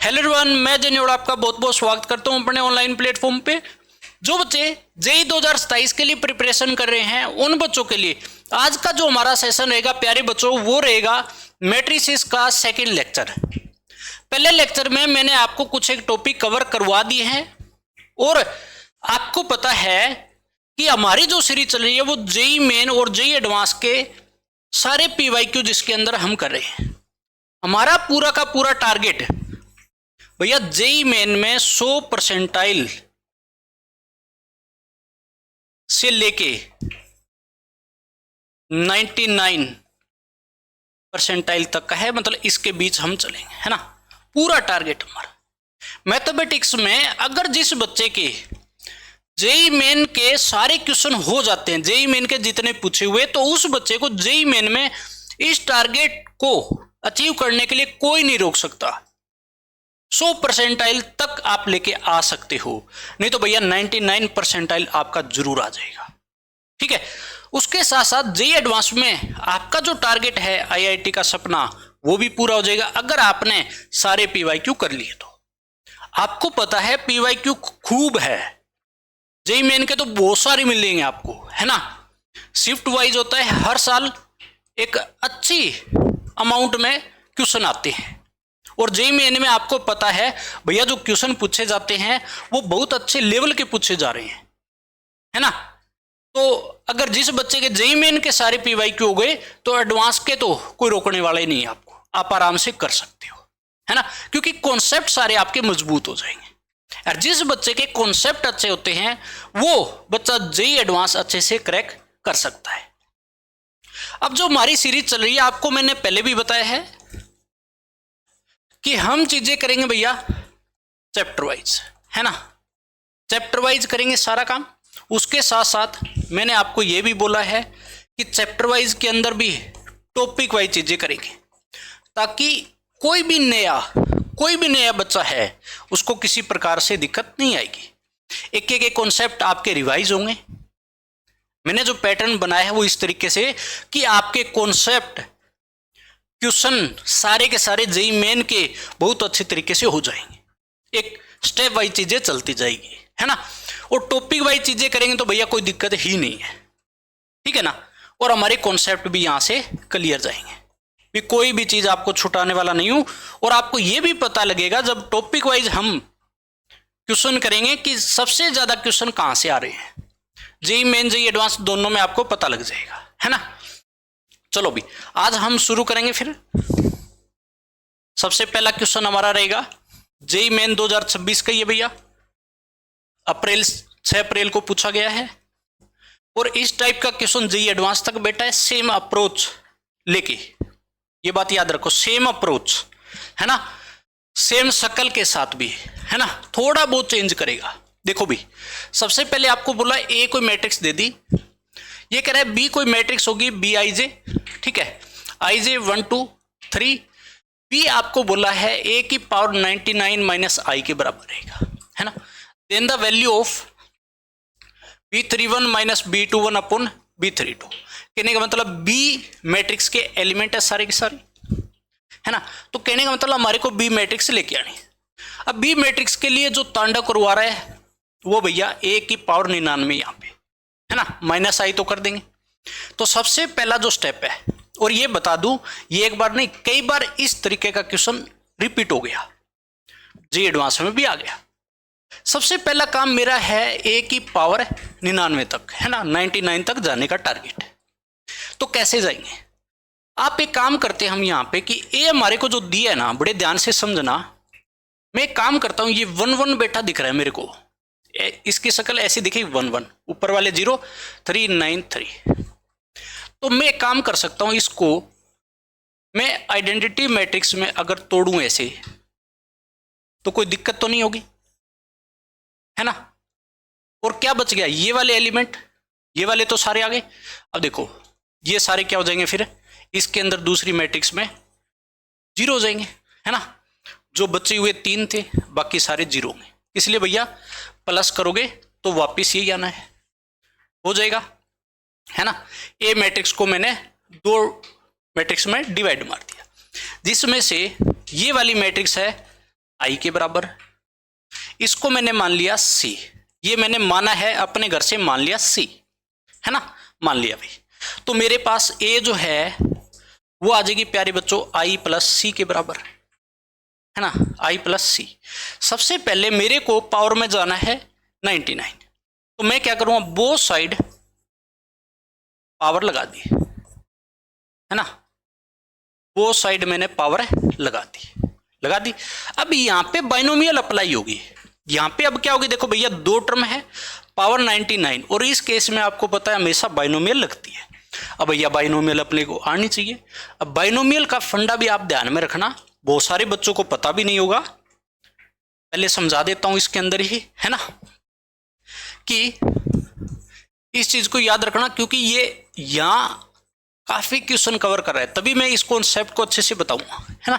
Hello everyone, मैं जनेवड़ा आपका बहुत बहुत स्वागत करता हूं अपने ऑनलाइन प्लेटफॉर्म पे। जो बच्चे जेईई 2027 के लिए प्रिपरेशन कर रहे हैं उन बच्चों के लिए आज का जो हमारा सेशन रहेगा प्यारे बच्चों, वो रहेगा मैट्रिसेस का सेकंड लेक्चर। पहले लेक्चर में मैंने आपको कुछ एक टॉपिक कवर करवा दिए हैं और आपको पता है कि हमारी जो सीरीज चल रही है वो जेईई मेन और जेईई एडवांस के सारे पीवाईक्यू जिसके अंदर हम कर रहे हैं। हमारा पूरा का पूरा टारगेट भैया जेईई मेन में 100% से लेके 99% तक का है, मतलब इसके बीच हम चलेंगे, है ना। पूरा टारगेट हमारा मैथमेटिक्स में अगर जिस बच्चे के जेईई मेन के सारे क्वेश्चन हो जाते हैं, जेईई मेन के जितने पूछे हुए, तो उस बच्चे को जेईई मेन में इस टारगेट को अचीव करने के लिए कोई नहीं रोक सकता। 100% तक आप लेके आ सकते हो, नहीं तो भैया 99% आपका जरूर आ जाएगा, ठीक है। उसके साथ साथ जेईई एडवांस में आपका जो टारगेट है आईआईटी का सपना, वो भी पूरा हो जाएगा अगर आपने सारे पीवाईक्यू कर लिए तो। आपको पता है पीवाईक्यू खूब है, जेईई मेन के तो बहुत सारे मिलेंगे आपको, है ना। शिफ्ट वाइज होता है, हर साल एक अच्छी अमाउंट में क्वेश्चन आते हैं और जेईई मेन में आपको पता है भैया जो क्वेश्चन पूछे जाते हैं वो बहुत अच्छे लेवल के पूछे जा रहे हैं, है ना। तो अगर जिस बच्चे के जेईई मेन के सारे पीवाईक्यू हो गए तो एडवांस के तो कोई रोकने वाला ही नहीं है आपको, आप आराम से कर सकते हो, है ना, क्योंकि कॉन्सेप्ट सारे आपके मजबूत हो जाएंगे। और जिस बच्चे के कॉन्सेप्ट अच्छे होते हैं वो बच्चा जेईई एडवांस अच्छे से क्रैक कर सकता है। अब जो हमारी सीरीज चल रही है आपको मैंने पहले भी बताया है कि हम चीजें करेंगे भैया चैप्टर वाइज, है ना। चैप्टर वाइज करेंगे सारा काम। उसके साथ साथ मैंने आपको यह भी बोला है कि चैप्टर वाइज के अंदर भी टॉपिक वाइज चीजें करेंगे ताकि कोई भी नया बच्चा है उसको किसी प्रकार से दिक्कत नहीं आएगी। एक एक कॉन्सेप्ट आपके रिवाइज होंगे। मैंने जो पैटर्न बनाया है वो इस तरीके से कि आपके कॉन्सेप्ट क्वेश्चन सारे के सारे जेईई मेन के बहुत अच्छे तरीके से हो जाएंगे। एक स्टेप वाइज चीजें चलती जाएगी, है ना। और टॉपिक वाइज चीजें करेंगे तो भैया कोई दिक्कत ही नहीं है, ठीक है ना। और हमारे कॉन्सेप्ट भी यहां से क्लियर जाएंगे, भी कोई भी चीज आपको छुटाने वाला नहीं हूं। और आपको यह भी पता लगेगा जब टॉपिक वाइज हम क्वेश्चन करेंगे कि सबसे ज्यादा क्वेश्चन कहां से आ रहे हैं। जेईई मेन जेईई एडवांस दोनों में आपको पता लग जाएगा, है ना। चलो भी आज हम शुरू करेंगे। फिर सबसे पहला क्वेश्चन हमारा रहेगा जेईई मेन 2026 का, ये भैया 6 अप्रैल को पूछा गया है। और इस टाइप का क्वेश्चन जेईई एडवांस तक बेटा है, सेम अप्रोच लेके, ये बात याद रखो, सेम अप्रोच, है ना, सेम शक्ल के साथ भी, है ना, थोड़ा बहुत चेंज करेगा। देखो भी सबसे पहले आपको बोला ए कोई मैट्रिक्स दे दी, ये कह रहा है बी कोई मैट्रिक्स होगी बी आई जे, ठीक है, आई जे 1 2 3। बी आपको बोला है ए की पावर 99 माइनस आई के बराबर रहेगा, है ना। Then the value of B31 minus B21 upon B32। कहने का मतलब बी मैट्रिक्स के एलिमेंट है सारे के सारे, है ना। तो कहने का मतलब हमारे को बी मैट्रिक्स लेके आनी। अब बी मैट्रिक्स के लिए जो तांडव करवा रहा है वो भैया ए की पावर 99 यहाँ पे, है ना, माइनस आई तो कर देंगे। तो सबसे पहला जो स्टेप है, और ये बता दूं ये एक बार नहीं कई बार इस तरीके का क्वेश्चन रिपीट हो गया, जेईई एडवांस में भी आ गया। सबसे पहला काम मेरा है ए की पावर 99 तक, है ना, 99 तक जाने का टारगेट। तो कैसे जाएंगे आप, एक काम करते हैं हम यहाँ पे कि ए हमारे को जो दिया है ना, बड़े ध्यान से समझना। मैं एक काम करता हूं, ये 1 1 बेटा दिख रहा है मेरे को, इसकी शक्ल ऐसी दिखेगी 1 1, ऊपर वाले 0 3 9 3। तो मैं एक काम कर सकता हूं, इसको मैं आइडेंटिटी मैट्रिक्स में अगर तोड़ूं ऐसे तो कोई दिक्कत तो नहीं होगी, है ना। और क्या बच गया, ये वाले एलिमेंट, ये वाले तो सारे आ गए। अब देखो ये सारे क्या हो जाएंगे, फिर इसके अंदर दूसरी मैट्रिक्स में 0 हो जाएंगे, है ना। जो बचे हुए 3 थे बाकी सारे 0 होंगे, इसलिए भैया प्लस करोगे तो वापिस यही आना है, हो जाएगा, है ना। ए मैट्रिक्स को मैंने 2 मैट्रिक्स में डिवाइड मार दिया, जिसमें से ये वाली मैट्रिक्स है आई के बराबर, इसको मैंने मान लिया सी, ये मैंने माना है अपने घर से, मान लिया सी, है ना, मान लिया भाई। तो मेरे पास ए जो है वो आ जाएगी प्यारे बच्चों आई प्लस सी के बराबर, है ना, आई प्लस सी। सबसे पहले मेरे को पावर में जाना है 99, तो मैं क्या करूंगा, बोथ साइड पावर लगा दी, है ना, बोथ साइड मैंने पावर लगा दी। अब यहां पे बाइनोमियल अप्लाई होगी, यहां पे अब क्या होगी, देखो भैया दो टर्म है, पावर 99, और इस केस में आपको पता है हमेशा बाइनोमियल लगती है। अब भैया बाइनोमियल अपने को आनी चाहिए। अब बाइनोमियल का फंडा भी आप ध्यान में रखना, बहुत सारे बच्चों को पता भी नहीं होगा, पहले समझा देता हूं इसके अंदर ही, है ना, कि इस चीज को याद रखना, क्योंकि ये यहां काफी क्वेश्चन कवर कर रहा है, तभी मैं इस कॉन्सेप्ट को अच्छे से बताऊंगा, है ना।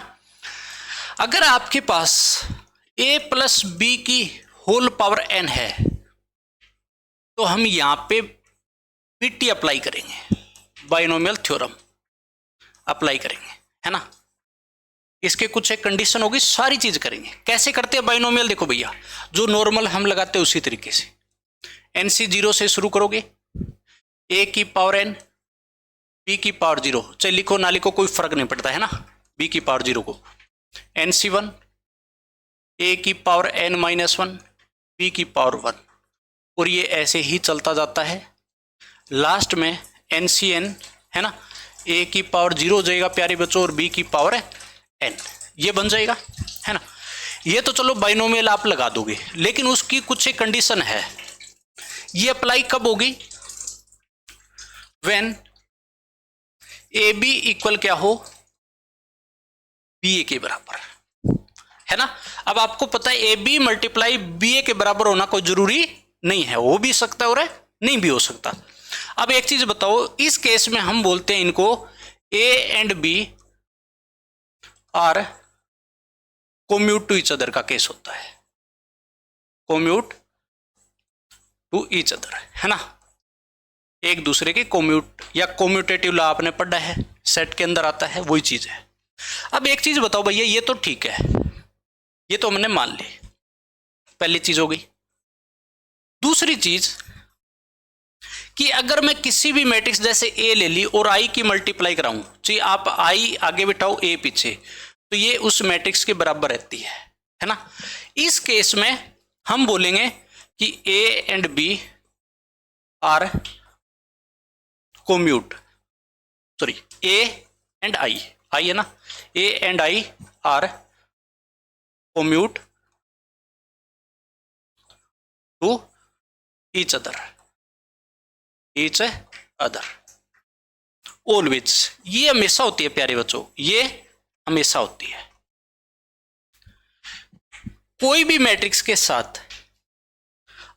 अगर आपके पास a प्लस बी की होल पावर n है, तो हम यहां पे पीटी अप्लाई करेंगे, बाइनोमियल थ्योरम अप्लाई करेंगे, है ना। इसके कुछ एक कंडीशन होगी, सारी चीज करेंगे। कैसे करते हैं बाइनोमियल, देखो भैया जो नॉर्मल हम लगाते हैं उसी तरीके से, NC 0 से शुरू करोगे, a की पावर n, b की पावर 0, चाहे लिखो ना लिखो कोई फर्क नहीं पड़ता, है ना, b की पावर 0 को, NC 1, a की पावर n माइनस 1, b की पावर 1, और ये ऐसे ही चलता जाता है। लास्ट में NCN, है ना, a की पावर 0 हो जाएगा प्यारे बच्चों, और b की पावर n, ये बन जाएगा, है ना। ये तो चलो बाइनोमियल आप लगा दोगे, लेकिन उसकी कुछ एक कंडीशन है, ये अप्लाई कब होगी, व्हेन ए बी इक्वल क्या हो, बी ए के बराबर, है ना। अब आपको पता है ए बी मल्टीप्लाई बी ए के बराबर होना कोई जरूरी नहीं है, हो भी सकता है और नहीं भी हो सकता। अब एक चीज बताओ, इस केस में हम बोलते हैं इनको A and B are commute to each other का केस होता है, कोम्यूट टू ईच अदर, है ना, एक दूसरे के कोम्यूट या कोम्यूटेटिव लॉ आपने पढ़ा है, सेट के अंदर आता है, वही चीज है। अब एक चीज बताओ भैया, ये तो ठीक है, ये तो हमने मान ली, पहली चीज हो गई। दूसरी चीज कि अगर मैं किसी भी मैट्रिक्स जैसे ए ले ली और आई की मल्टीप्लाई कराऊं, चाहिए आप आई आगे बिठाओ ए पीछे, तो ये उस मैट्रिक्स के बराबर रहती है ना। इस केस में हम बोलेंगे कि A and B are commute, sorry A and I है ना, A and I are commute to each other always. ये हमेशा होती है प्यारे बच्चों, ये हमेशा होती है। कोई भी मैट्रिक्स के साथ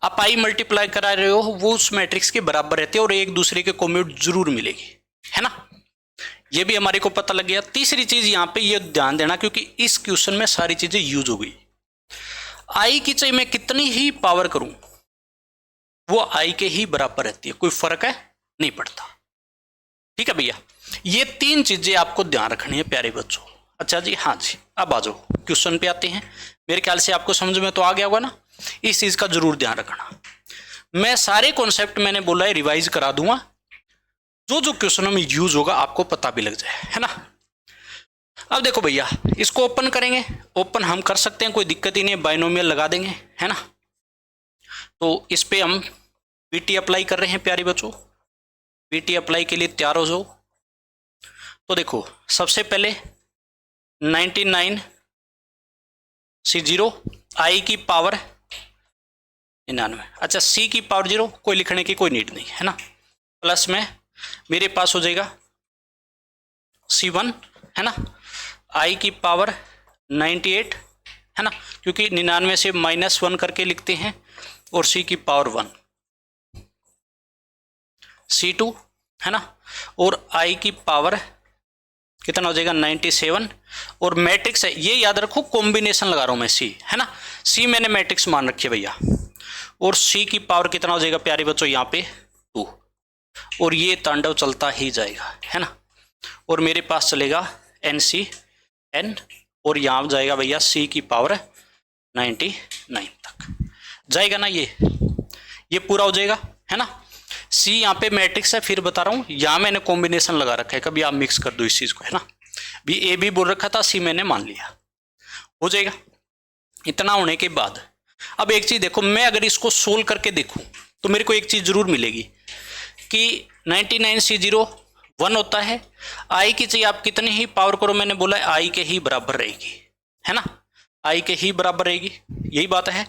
आप आई मल्टीप्लाई करा रहे हो, वो उस मैट्रिक्स के बराबर रहते हैं और एक दूसरे के कोम्यूट जरूर मिलेगी, है ना। ये भी हमारे को पता लग गया। तीसरी चीज यहां पे ये ध्यान देना, क्योंकि इस क्वेश्चन में सारी चीजें यूज हो गई। आई की चाहे मैं कितनी ही पावर करूं, वो आई के ही बराबर रहती है, कोई फर्क है नहीं पड़ता। ठीक है भैया, ये तीन चीजें आपको ध्यान रखनी है प्यारे बच्चों। अच्छा जी, हाँ जी, अब आ जाओ क्वेश्चन पे आते हैं। मेरे ख्याल से आपको समझ में तो आ गया होगा ना, इस चीज का जरूर ध्यान रखना। मैं सारे कॉन्सेप्ट मैंने बोला है रिवाइज करा दूंगा, जो जो क्वेश्चनों में यूज होगा आपको पता भी लग जाए, है ना। अब देखो भैया, इसको ओपन करेंगे, ओपन हम कर सकते हैं, कोई दिक्कत ही नहीं, बाइनोमियल लगा देंगे, है ना। तो इस पे हम बीटी अप्लाई कर रहे हैं प्यारे बच्चों। बीटी अप्लाई के लिए तैयार हो जाओ। तो देखो, सबसे पहले 99 सी 0, आई की पावर 99, अच्छा सी की पावर 0, कोई लिखने की कोई नीड नहीं, है ना। प्लस में मेरे पास हो जाएगा C1, है ना, आई की पावर 98, है ना, क्योंकि 99 से -1 करके लिखते हैं, और सी की पावर 1, C2, है ना, और आई की पावर कितना हो जाएगा 97, और मैट्रिक्स है, ये याद रखो कॉम्बिनेशन लगा रहा हूं मैं, सी, है ना, सी मैंने मैट्रिक्स मान रखी है भैया, और सी की पावर कितना हो जाएगा प्यारे बच्चों यहाँ पे 2, और ये तांडव चलता ही जाएगा, है ना। और मेरे पास चलेगा NCN और यहाँ जाएगा भैया c की पावर 99 तक जाएगा ना। ये पूरा हो जाएगा, है ना। c यहाँ पे मैट्रिक्स है, फिर बता रहा हूँ, यहाँ मैंने कॉम्बिनेशन लगा रखा है, कभी आप मिक्स कर दो इस चीज को, है ना। भी a भी बोल रखा था, c मैंने मान लिया, हो जाएगा। इतना होने के बाद अब एक चीज देखो, मैं अगर इसको सोल्व करके देखूं तो मेरे को एक चीज जरूर मिलेगी कि 99C0 1 होता है। आई की चाहिए आप कितनी ही पावर करो, मैंने बोला आई के ही बराबर रहेगी, है ना, आई के ही बराबर रहेगी, यही बात है।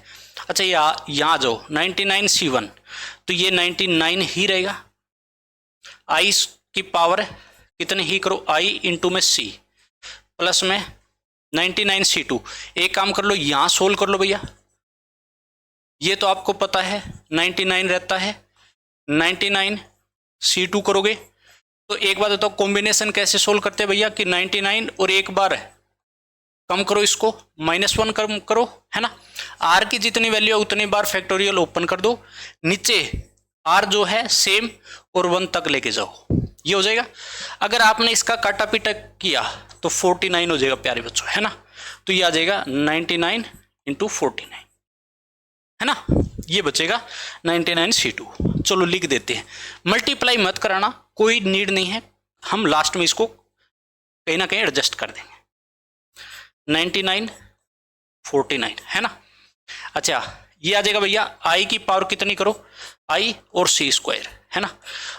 अच्छा यहाँ जाओ 99C1, तो ये 99 ही रहेगा। आई की पावर कितनी ही करो, आई इंटू में सी प्लस में 99C2। एक काम कर लो, यहां सोल्व कर लो भैया, ये तो आपको पता है 99 रहता है, 99C2 करोगे तो एक बात बताओ कॉम्बिनेशन कैसे सोल्व करते हैं भैया कि 99 और एक बार कम करो, इसको -1 कम करो, है ना। आर की जितनी वैल्यू है उतनी बार फैक्टोरियल ओपन कर दो, नीचे आर जो है सेम और 1 तक लेके जाओ, ये हो जाएगा। अगर आपने इसका काटा पीटा किया तो 49 हो जाएगा प्यारे बच्चों, है ना। तो ये आ जाएगा 99 इंटू 49, है ना, ये बचेगा 99C2। चलो लिख देते हैं, मल्टीप्लाई मत कराना, कोई नीड नहीं है, हम लास्ट में इसको कहीं ना कहीं एडजस्ट कर देंगे। 99 49, है ना। अच्छा ये आ जाएगा भैया, आई की पावर कितनी करो, आई और c², है ना।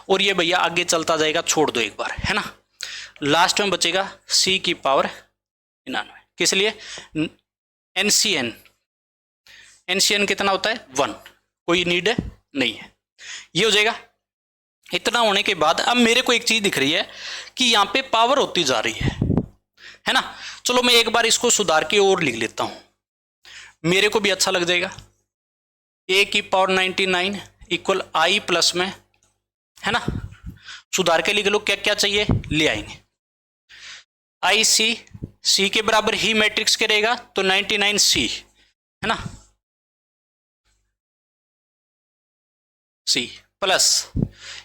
और ये भैया आगे चलता जाएगा, छोड़ दो एक बार, है ना। लास्ट में बचेगा c की पावर 99, किस लिए, एनसीएन कितना होता है 1, कोई नीड है नहीं है, ये हो जाएगा। इतना होने के बाद अब मेरे को एक चीज दिख रही है कि यहाँ पे पावर होती जा रही है ना। चलो मैं एक बार इसको सुधार के और लिख लेता हूं, मेरे को भी अच्छा लग जाएगा। a की पावर 99 इक्वल आई प्लस में, है ना, सुधार के लिख लो, क्या क्या चाहिए ले आएंगे। आई सी के बराबर ही मैट्रिक्स के रहेगा तो 99C, है ना, सी प्लस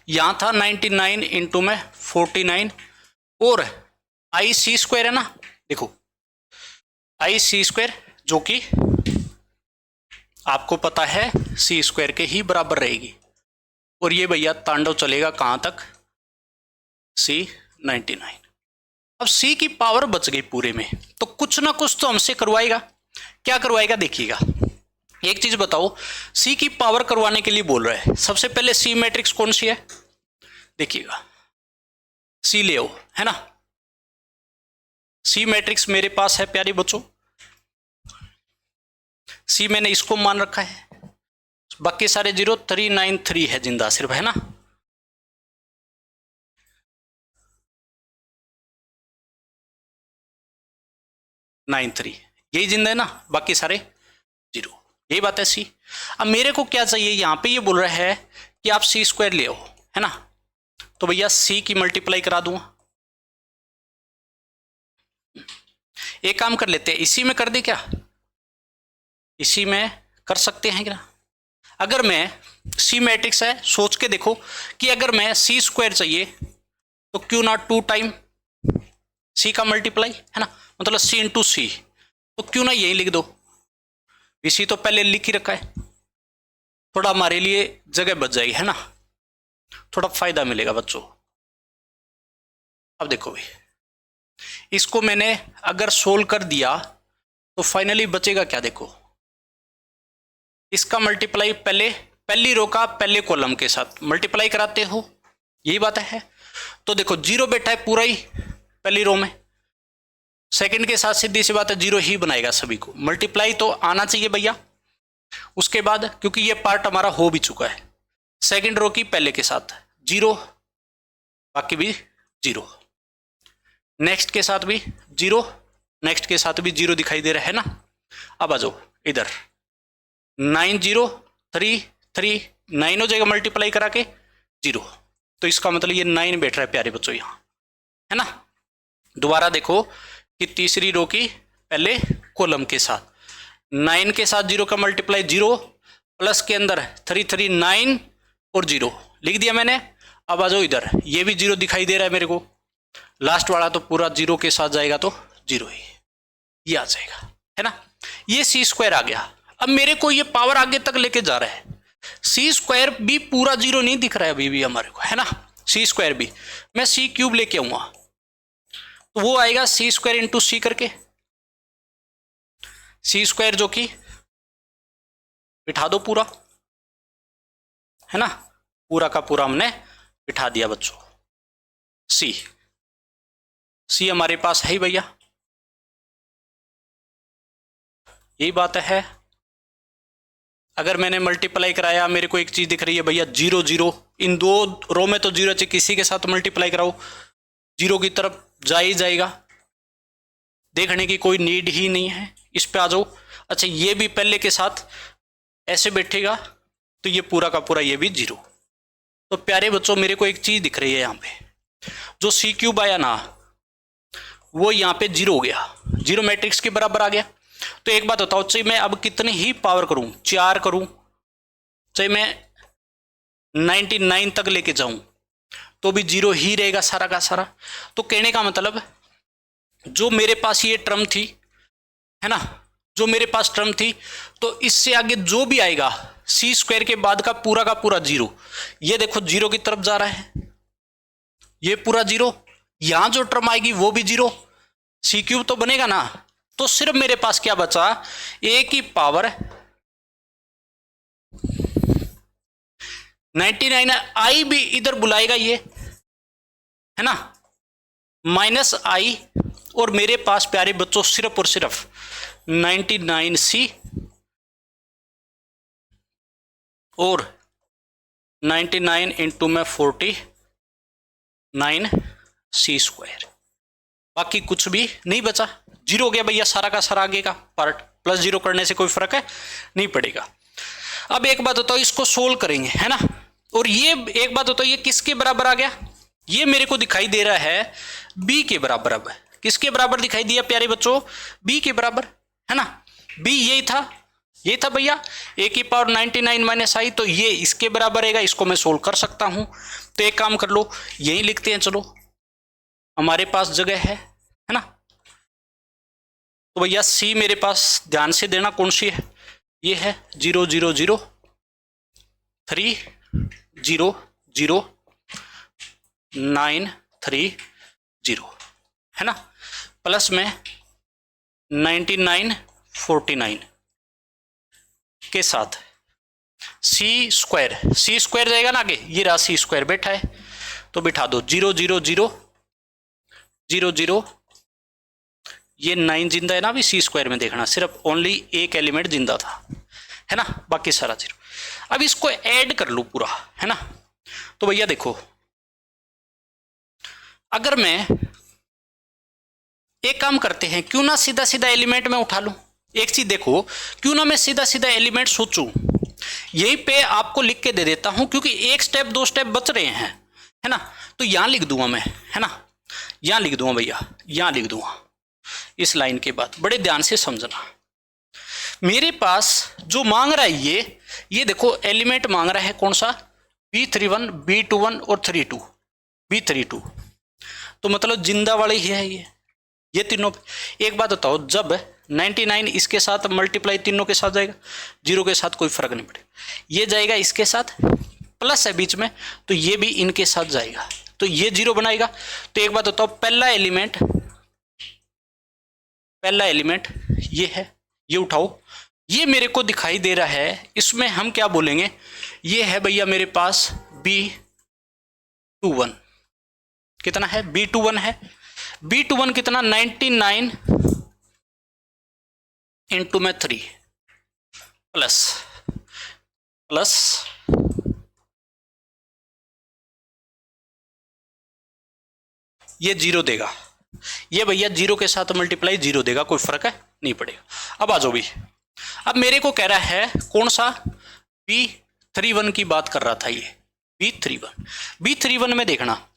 यहां था 99 इंटू में 49 और IC² है ना, देखो IC² जो कि आपको पता है C² के ही बराबर रहेगी। और ये भैया तांडव चलेगा कहां तक, C99। अब C की पावर बच गई पूरे में, तो कुछ ना कुछ तो हमसे करवाएगा। क्या करवाएगा देखिएगा, एक चीज बताओ, C की पावर करवाने के लिए बोल रहा है, सबसे पहले C मैट्रिक्स कौन सी है देखिएगा, C ले आओ, है ना। C मैट्रिक्स मेरे पास है प्यारे बच्चों, C मैंने इसको मान रखा है, बाकी सारे 0393 है जिंदा सिर्फ, है ना। नाइन 3 यही जिंदा है ना, बाकी सारे 0, यही बात है C। अब मेरे को क्या चाहिए, यहां पे ये बोल रहा है कि आप C² ले आओ, है ना, तो भैया C की मल्टीप्लाई करा दूंगा। एक काम कर लेते हैं, इसी में कर दे क्या, इसी में कर सकते हैं क्या। अगर मैं C मैट्रिक्स है, सोच के देखो कि अगर मैं C² चाहिए तो क्यों ना 2 टाइम C का मल्टीप्लाई, है ना, मतलब C इंटू C, तो क्यों ना यही लिख दो, इसी तो पहले लिख ही रखा है, थोड़ा हमारे लिए जगह बच जाएगी, है ना, थोड़ा फायदा मिलेगा बच्चों। अब देखो भाई, इसको मैंने अगर सोल्व कर दिया तो फाइनली बचेगा क्या, देखो इसका मल्टीप्लाई पहली रो का पहले कॉलम के साथ मल्टीप्लाई कराते हो, यही बात है। तो देखो 0 बैठा है पूरा ही पहली रो में, सेकंड के साथ सीधी सी बात है 0 ही बनाएगा सभी को, मल्टीप्लाई तो आना चाहिए भैया। उसके बाद क्योंकि ये पार्ट हमारा हो भी चुका है, सेकंड रो की पहले के साथ 0, बाकी भी 0, नेक्स्ट के साथ भी 0, नेक्स्ट के साथ भी 0 दिखाई दे रहा है ना। अब आ जाओ इधर, 9 0 3 3 9 हो जाएगा मल्टीप्लाई करा के 0, तो इसका मतलब ये 9 बैठ रहा है प्यारे बच्चों यहाँ, है ना। दोबारा देखो कि तीसरी रो की पहले कॉलम के साथ 9 के साथ 0 का मल्टीप्लाई 0 प्लस के अंदर 3 3 9 और 0 लिख दिया मैंने। अब आ जाओ इधर, ये भी 0 दिखाई दे रहा है मेरे को, लास्ट वाला तो पूरा 0 के साथ जाएगा तो 0 ही, ये आ जाएगा, है ना। ये सी स्क्वायर आ गया। अब मेरे को ये पावर आगे तक लेके जा रहा है, सी स्क्वायर भी पूरा जीरो नहीं दिख रहा है अभी भी हमारे को, है ना। सी स्क्वायर भी मैं सी क्यूब लेके आऊंगा तो वो आएगा सी स्क्वायर इंटू सी करके, सी स्क्वायर जो कि बिठा दो पूरा, है ना, पूरा का पूरा हमने बिठा दिया बच्चों। सी सी हमारे पास है ही भैया, यही बात है। अगर मैंने मल्टीप्लाई कराया, मेरे को एक चीज दिख रही है भैया, जीरो जीरो, इन दो रो में तो जीरो चाहिए, किसी के साथ मल्टीप्लाई कराओ जीरो की तरफ जा ही जाएगा, देखने की कोई नीड ही नहीं है। इस पे आ जाओ। अच्छा ये भी पहले के साथ ऐसे बैठेगा तो ये पूरा का पूरा ये भी जीरो। तो प्यारे बच्चों मेरे को एक चीज दिख रही है यहाँ पे, जो सी क्यूब आया ना वो यहाँ पे जीरो हो गया, जीरो मैट्रिक्स के बराबर आ गया। तो एक बात बताओ, चाहे मैं अब कितनी ही पावर करूं, 4 करूं, चाहे मैं 99 तक लेके जाऊं तो भी जीरो ही रहेगा सारा का सारा। तो कहने का मतलब जो मेरे पास ये टर्म थी, है ना, जो मेरे पास टर्म थी, तो इससे आगे जो भी आएगा सी स्क्वायर के बाद का पूरा जीरो, ये देखो जीरो की तरफ जा रहा है, ये पूरा जीरो। यहां जो टर्म आएगी वो भी जीरो, सी क्यूब तो बनेगा ना। तो सिर्फ मेरे पास क्या बचा, ए की पावर 99, आई भी इधर बुलाएगा ये, है ना, माइनस आई, और मेरे पास प्यारे बच्चों सिर्फ और सिर्फ 99C और 99 इंटू में 49C स्क्वायर, बाकी कुछ भी नहीं बचा, जीरो हो गया भैया सारा का सारा आगे का पार्ट। प्लस जीरो करने से कोई फर्क है नहीं पड़ेगा। अब एक बात बताओ, इसको सोल्व करेंगे, है ना, और ये एक बात बताओ ये किसके बराबर आ गया, ये मेरे को दिखाई दे रहा है बी के बराबर। अब किसके बराबर दिखाई दिया प्यारे बच्चों, बी के बराबर, है ना। बी यही था भैया, ए की पावर 99 माइनस आई, तो ये इसके बराबर रहेगा, इसको मैं सोल्व कर सकता हूं। तो एक काम कर लो, यही लिखते हैं, चलो हमारे पास जगह है ना। तो भैया सी मेरे पास ध्यान से देना कौन सी है, ये है 0 0 0 3 0 0 9 3 0, है ना, प्लस में 99 49 के साथ सी स्क्वायर जाएगा ना आगे, ये रहा सी स्क्वायर बैठा है, तो बिठा दो 0 0 0 0 0, ये 9 जिंदा है ना अभी सी स्क्वायर में, देखना सिर्फ ओनली एक एलिमेंट जिंदा था, है ना, बाकी सारा जीरो। अब इसको ऐड कर लो पूरा, है ना। तो भैया देखो, अगर मैं एक काम करते हैं, क्यों ना सीधा सीधा एलिमेंट में उठा लूं। एक चीज देखो, क्यों ना मैं सीधा सीधा एलिमेंट सोचूं, यहीं पे आपको लिख के दे देता हूं, क्योंकि एक स्टेप दो स्टेप बच रहे हैं, है ना। तो यहां लिख दूंगा मैं, है ना, यहां लिख दूंगा भैया, यहां लिख दूंगा इस लाइन के बाद। बड़े ध्यान से समझना, मेरे पास जो मांग रहा है ये देखो एलिमेंट मांग रहा है कौन सा, B31 B21 और 32 B32, तो मतलब जिंदा वाले ही है ये तीनों। एक बात बताओ, जब 99 इसके साथ मल्टीप्लाई तीनों के साथ जाएगा, जीरो के साथ कोई फर्क नहीं पड़ेगा, ये जाएगा इसके साथ, प्लस है बीच में तो ये भी इनके साथ जाएगा, तो ये जीरो बनाएगा। तो एक बात बताओ, पहला एलिमेंट ये है, ये उठाओ, ये मेरे को दिखाई दे रहा है, इसमें हम क्या बोलेंगे, ये है भैया मेरे पास B21, कितना है, B21 है, B21 कितना 99 इंटू में 3 प्लस ये जीरो देगा, ये भैया जीरो के साथ मल्टीप्लाई जीरो देगा, कोई फर्क है नहीं पड़ेगा। अब आ जाओ भी, अब मेरे को कह रहा है कौन सा, B31 की बात कर रहा था ये, B31 में देखना,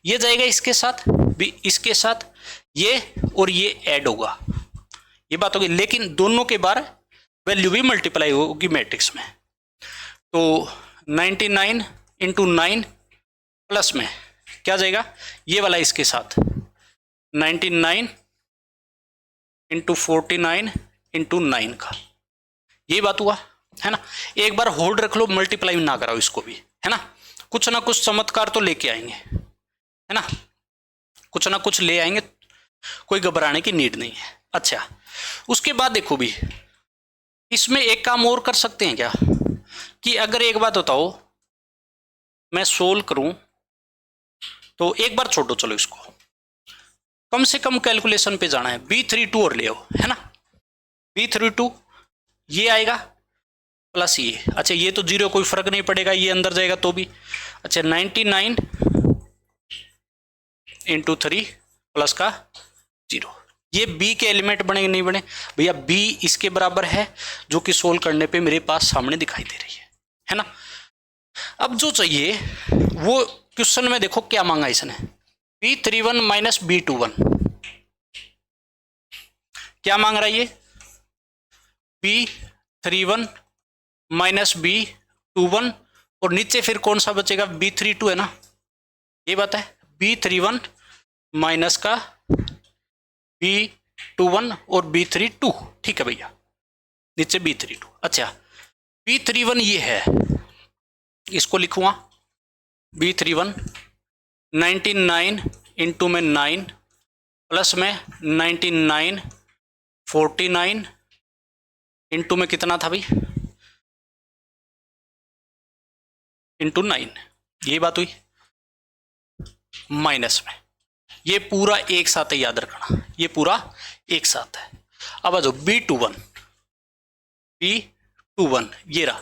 ये जाएगा इसके साथ भी, इसके साथ ये, और ये ऐड होगा, ये बात होगी, लेकिन दोनों के बार वैल्यू भी मल्टीप्लाई होगी मैट्रिक्स में। तो 99 इंटू 9 प्लस में क्या जाएगा, ये वाला इसके साथ 99 इंटू 49 इंटू 9 का, ये बात हुआ है ना। एक बार होल्ड रख लो, मल्टीप्लाई ना कराओ इसको भी, है ना। कुछ ना कुछ चमत्कार तो लेके आएंगे, है ना, कुछ ना कुछ ले आएंगे, कोई घबराने की नीड नहीं है। अच्छा, उसके बाद देखो भी, इसमें एक काम और कर सकते हैं क्या, कि अगर एक बात बताओ मैं सोल्व करूं तो एक बार छोड़ो, चलो इसको कम से कम कैलकुलेशन पे जाना है, B32 और ले आओ, है ना। B32 ये आएगा प्लस ये, अच्छा ये तो जीरो, कोई फर्क नहीं पड़ेगा, ये अंदर जाएगा तो भी। अच्छा 99 इंटू 3 प्लस का 0, ये B के एलिमेंट बने नहीं बने भैया, B इसके बराबर है, जो कि सोल्व करने पे मेरे पास सामने दिखाई दे रही है ना। अब जो चाहिए वो क्वेश्चन में देखो क्या मांगा इसने, B31 माइनस B21, क्या मांग रहा है ये, B31 माइनस B21, और नीचे फिर कौन सा बचेगा, B32 है ना, ये बात है, B31 माइनस का B21 और B32, ठीक है भैया, नीचे B32। अच्छा B31 ये है, इसको लिखूंगा B31 99 इंटू में 9 प्लस में 99 49 इंटू में कितना था भाई, इंटू 9, ये बात हुई, माइनस में ये पूरा एक साथ है, याद रखना ये पूरा एक साथ है। अब आ जाओ B21 ये रहा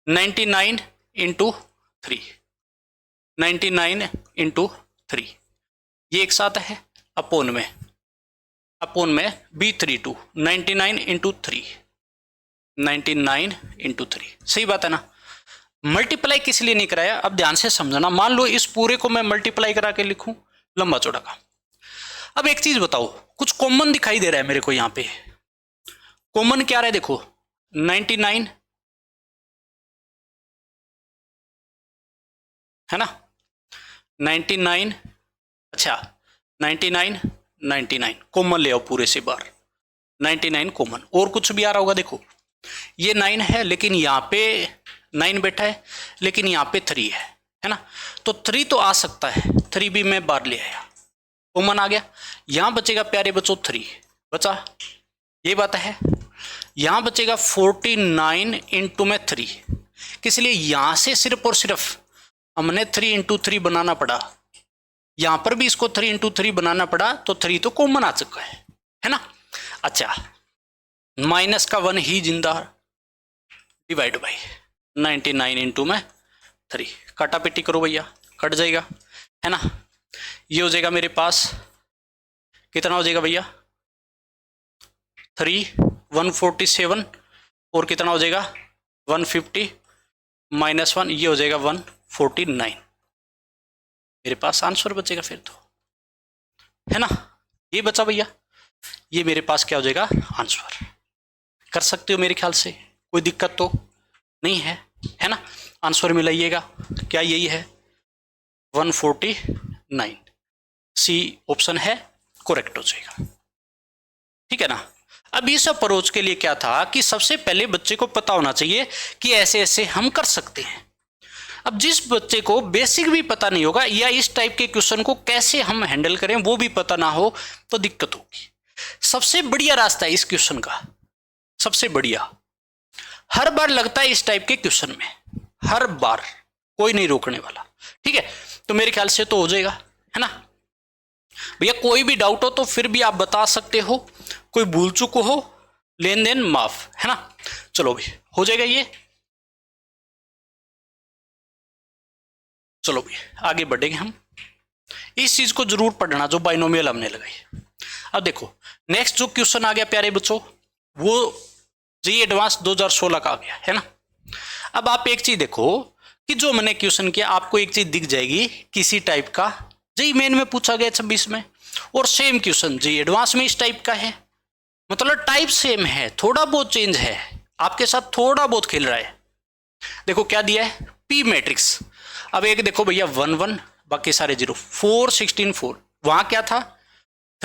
99 इंटू 3, 99 इंटू 3, ये एक साथ है, अपोन में B32 99 इंटू 3, 99 इंटू 3, सही बात है ना। मल्टीप्लाई किस लिए नहीं कराया, अब ध्यान से समझना, मान लो इस पूरे को मैं मल्टीप्लाई करा के लिखूं लंबा चौड़ा का। अब एक चीज बताओ, कुछ कॉमन दिखाई दे रहा है मेरे को यहां पे, कॉमन क्या रहा है देखो, 99 है ना, 99, अच्छा 99 99 कॉमन ले आओ पूरे से बार, 99 कॉमन, और कुछ भी आ रहा होगा देखो, ये 9 है लेकिन यहाँ पे 9 बैठा है, लेकिन यहाँ पे 3 है ना, तो 3 तो आ सकता है, 3 भी मैं बाहर ले आया, कॉमन आ गया, यहाँ बचेगा प्यारे बच्चों 3 बचा, ये बात है। यहाँ बचेगा 49 इंटू में 3, किस लिए, यहाँ से सिर्फ और सिर्फ हमने 3 इंटू 3 बनाना पड़ा, यहां पर भी इसको 3 इंटू 3 बनाना पड़ा, तो 3 तो कॉमन आ चुका है ना। अच्छा माइनस का 1 ही जिंदा, डिवाइड बाई 99 इंटू में 3, काटा पेटी करो भैया, कट जाएगा, है ना। ये हो जाएगा मेरे पास, कितना हो जाएगा भैया 3 147, और कितना हो जाएगा 150 माइनस 1, ये हो जाएगा 149, मेरे पास आंसर बचेगा फिर तो, है ना। ये बचा भैया, ये मेरे पास क्या हो जाएगा आंसर, कर सकते हो मेरे ख्याल से, कोई दिक्कत तो नहीं है ना। आंसर मिलाइएगा, क्या यही है 149, सी ऑप्शन है, करेक्ट हो जाएगा, ठीक है ना। अब इस अप्रोच के लिए क्या था कि सबसे पहले बच्चे को पता होना चाहिए कि ऐसे ऐसे हम कर सकते हैं। अब जिस बच्चे को बेसिक भी पता नहीं होगा या इस टाइप के क्वेश्चन को कैसे हम हैंडल करें वो भी पता ना हो तो दिक्कत होगी। सबसे बढ़िया रास्ता है इस क्वेश्चन का, सबसे बढ़िया, हर बार लगता है इस टाइप के क्वेश्चन में, हर बार, कोई नहीं रोकने वाला, ठीक है। तो मेरे ख्याल से तो हो जाएगा, है ना भैया। कोई भी डाउट हो तो फिर भी आप बता सकते हो, कोई भूल चूक हो लेन देन माफ, है ना। चलो भी हो जाएगा ये, चलो भी आगे बढ़ेंगे हम। इस चीज को जरूर पढ़ना जो बाइनोमियल हमने लगाई। अब देखो नेक्स्ट जो क्वेश्चन आ गया प्यारे बच्चों, वो जी एडवांस 2016 का आ गया, है ना। अब आप एक चीज देखो कि जो मैंने क्वेश्चन किया आपको एक चीज दिख जाएगी किसी टाइप का, जी मेन में पूछा गया 26 में, और सेम क्वेश्चन जी एडवांस में इस टाइप का है, मतलब टाइप सेम है, थोड़ा बहुत चेंज है, आपके साथ थोड़ा बहुत खेल रहा है। देखो क्या दिया है, पी मैट्रिक्स। अब एक देखो भैया 1 1, बाकी सारे 0, 4 16 4, वहां क्या था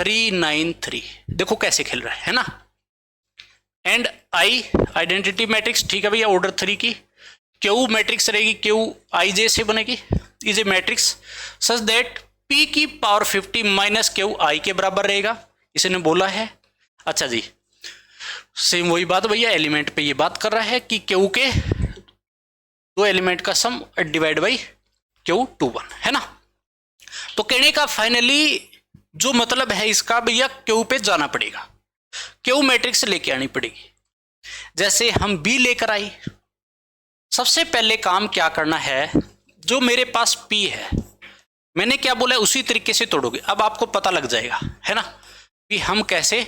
393, देखो कैसे खेल रहा है ना। एंड आई आइडेंटिटी मैट्रिक्स, ठीक है भैया, ऑर्डर 3 की। क्यू मैट्रिक्स रहेगी, क्यू आई जे से बनेगी, is a matrix such that P की पावर 50 माइनस क्यू आई के बराबर रहेगा, इसने बोला है। अच्छा जी, सेम वही बात भैया, एलिमेंट पे ये बात कर रहा है कि क्यू के दो एलिमेंट का सम डिवाइड बाई क्यू 21 है ना। तो कहने का फाइनली जो मतलब है इसका भैया, क्यू पे जाना पड़ेगा, क्यू मैट्रिक्स लेके आनी पड़ेगी। जैसे हम बी लेकर आई, सबसे पहले काम क्या करना है, जो मेरे पास पी है, मैंने क्या बोला है उसी तरीके से तोड़ोगे। अब आपको पता लग जाएगा है ना कि हम कैसे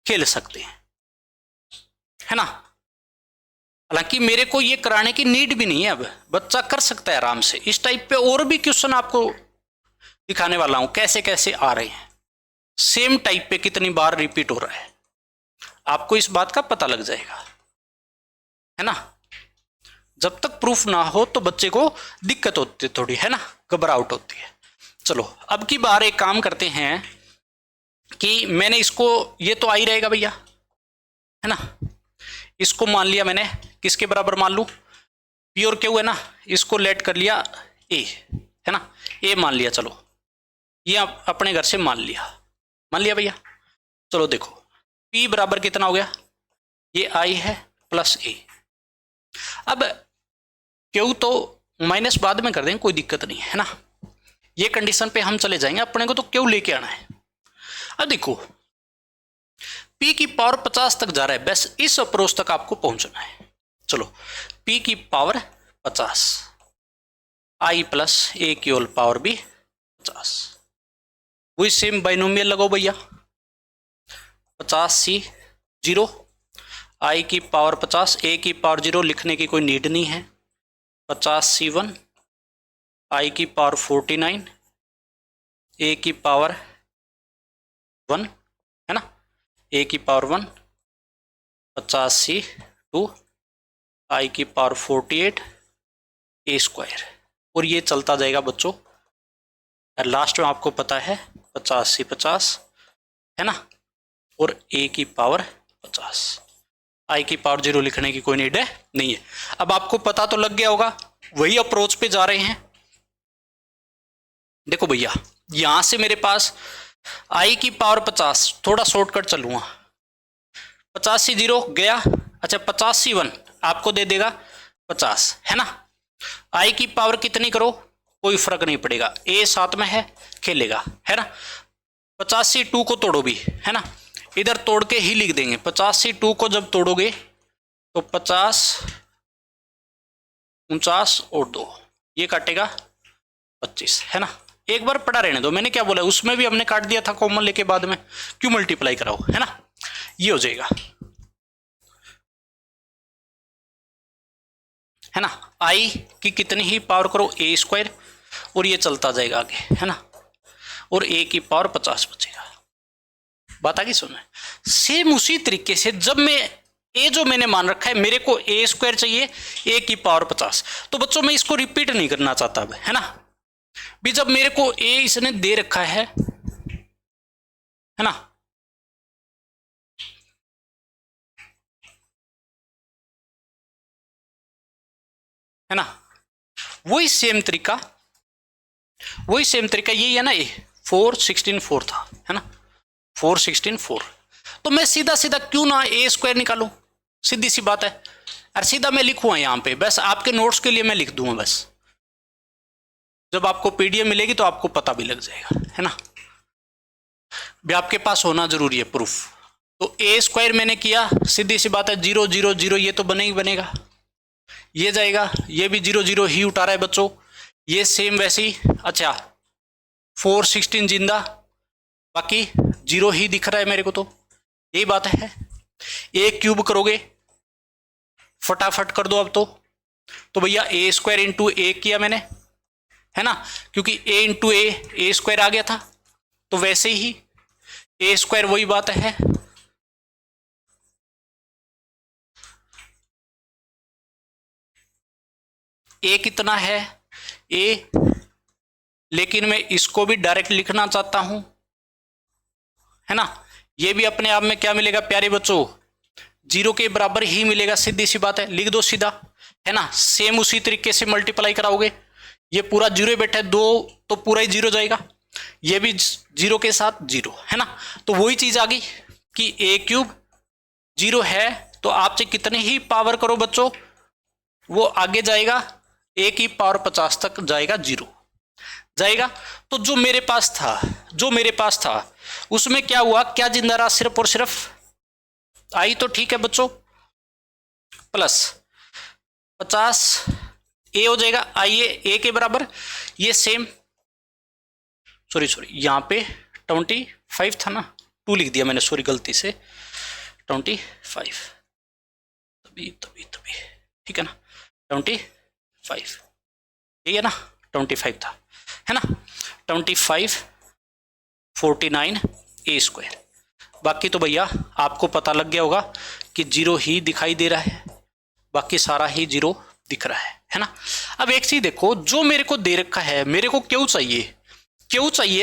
खेल सकते हैं, है ना। हालांकि मेरे को ये कराने की नीड भी नहीं है, अब बच्चा कर सकता है आराम से। इस टाइप पे और भी क्वेश्चन आपको दिखाने वाला हूं कैसे कैसे आ रहे हैं, सेम टाइप पे कितनी बार रिपीट हो रहा है, आपको इस बात का पता लग जाएगा, है ना। जब तक प्रूफ ना हो तो बच्चे को दिक्कत होती है थोड़ी, है ना, घबराहट होती है। चलो अब की बार एक काम करते हैं कि मैंने इसको, ये तो आई रहेगा भैया, है ना, इसको मान लिया मैंने, किसके बराबर मान लूं, पी और क्यू है ना, इसको लेट कर लिया ए, है ना, ए मान लिया। चलो ये अपने घर से मान लिया भैया। चलो देखो पी बराबर कितना हो गया, ये आई है प्लस ए। अब क्यू तो माइनस बाद में कर देंगे, कोई दिक्कत नहीं है ना, ये कंडीशन पे हम चले जाएंगे, अपने को तो क्यू लेके आना है। अब देखो पी की पावर 50 तक जा रहा है, बस इस अप्रोच तक आपको पहुंचना है। चलो पी की पावर 50, आई प्लस ए की होल पावर भी 50, वही सेम बाइनोमियल लगाओ भैया, 50C 0, आई की पावर 50, ए की पावर 0 लिखने की कोई नीड नहीं है, 50C1, आई की पावर 49, ए की पावर 1, है ना, ए की पावर 1, 50C2, आई की पावर 48, ए स्क्वायर, और ये चलता जाएगा बच्चों। लास्ट में आपको पता है 50C50, है ना, और ए की पावर 50, आई की पावर 0 लिखने की कोई नीड है नहीं है। अब आपको पता तो लग गया होगा, वही अप्रोच पे जा रहे हैं। देखो भैया यहां से मेरे पास आई की पावर 50, थोड़ा शॉर्टकट चलूंगा, 50C0 गया, अच्छा 50C1 आपको दे देगा 50, है ना। आई की पावर कितनी करो कोई फर्क नहीं पड़ेगा, ए साथ में है खेलेगा, है ना। 50C2 को तोड़ो भी, है ना, इधर तोड़ के ही लिख देंगे। 50C2 को जब तोड़ोगे तो 50 49 और 2, ये काटेगा 25, है ना। एक बार पढ़ा रहने दो, मैंने क्या बोला, उसमें भी हमने काट दिया था कॉमन लेके, बाद में क्यों मल्टीप्लाई कराओ, है ना। ये हो जाएगा, है ना। आई की कितनी ही पावर करो ए स्क्वायर, और ये चलता जाएगा आगे, है ना, और ए की पावर 50 बचेगा। बात आगे सुनो, सेम उसी तरीके से जब मैं ए जो मैंने मान रखा है, मेरे को ए स्क्वायर चाहिए, ए की पावर 50, तो बच्चों मैं इसको रिपीट नहीं करना चाहता अब, है ना। भी जब मेरे को ए इसने दे रखा है ना, है ना, वही सेम तरीका यही है ना, ए 4 16 4 था, है ना, 4 16 4। तो मैं सीधा सीधा क्यों ना ए स्क्वायर निकालूं, सीधी सी बात है। और सीधा मैं लिखूंगा यहां पे, बस आपके नोट्स के लिए मैं लिख दूंगा, बस जब आपको पीडीएफ मिलेगी तो आपको पता भी लग जाएगा, है ना। भी आपके पास होना जरूरी है प्रूफ। तो ए स्क्वायर मैंने किया, सीधी सी बात है 0 0 0, ये तो बने ही बनेगा, ये जाएगा, ये भी 0 0 ही उठा रहा है बच्चों, ये सेम वैसे ही। अच्छा 4 16 जिंदा, बाकी 0 ही दिख रहा है मेरे को, तो यही बात है। ए क्यूब करोगे, फटाफट कर दो अब तो भैया ए स्क्वायर इंटू ए किया मैंने, है ना, क्योंकि ए इंटू ए स्क्वायर आ गया था, तो वैसे ही ए स्क्वायर वही बात है, ए कितना है ए, लेकिन मैं इसको भी डायरेक्ट लिखना चाहता हूं, है ना। ये भी अपने आप में क्या मिलेगा प्यारे बच्चों, 0 के बराबर ही मिलेगा, सीधी सी बात है, लिख दो सीधा, है ना। सेम उसी तरीके से मल्टीप्लाई कराओगे, ये पूरा 0 बैठा है, 2 तो पूरा ही 0 जाएगा, ये भी 0 के साथ 0, है ना। तो वही चीज आ गई कि a क्यूब 0 है तो आपसे कितने ही पावर करो बच्चों, वो आगे जाएगा a की पावर 50 तक जाएगा, 0 जाएगा। तो जो मेरे पास था उसमें क्या हुआ, क्या जिंदा रहा, सिर्फ और सिर्फ आई, तो ठीक है बच्चों, प्लस 50 ए हो जाएगा, आइए ए के बराबर, ये सेम, सॉरी यहां पे 25 था ना, 2 लिख दिया मैंने, सॉरी गलती से, 25 तभी ठीक है ना, 25 यही है ना, 25 था, है ना, 25 49 ए स्क्वायर। बाकी तो भैया आपको पता लग गया होगा कि 0 ही दिखाई दे रहा है, बाकी सारा ही 0 दिख रहा है ना। अब एक चीज देखो, जो मेरे को दे रखा है, मेरे को क्यों चाहिए,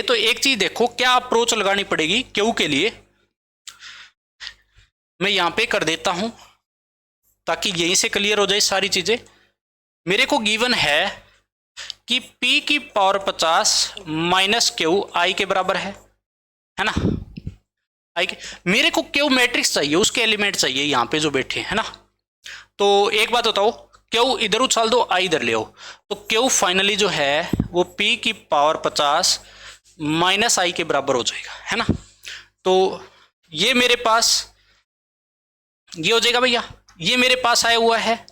तो एक चीज देखो, क्या अप्रोच लगानी पड़ेगी क्यों के लिए, मैं यहां पे कर देता हूं ताकि यहीं से क्लियर हो जाए सारी चीजें। मेरे को गिवन है कि p की पावर 50 माइनस क्यू आई के बराबर है ना, आई के, मेरे को क्यू मैट्रिक्स चाहिए, उसके एलिमेंट चाहिए यहां पे जो बैठे हैं ना। तो एक बात बताओ, क्यू इधर उछाल दो, आई इधर ले आओ, तो क्यू फाइनली जो है वो p की पावर 50 माइनस आई के बराबर हो जाएगा, है ना। तो ये मेरे पास ये हो जाएगा भैया, ये मेरे पास आया हुआ है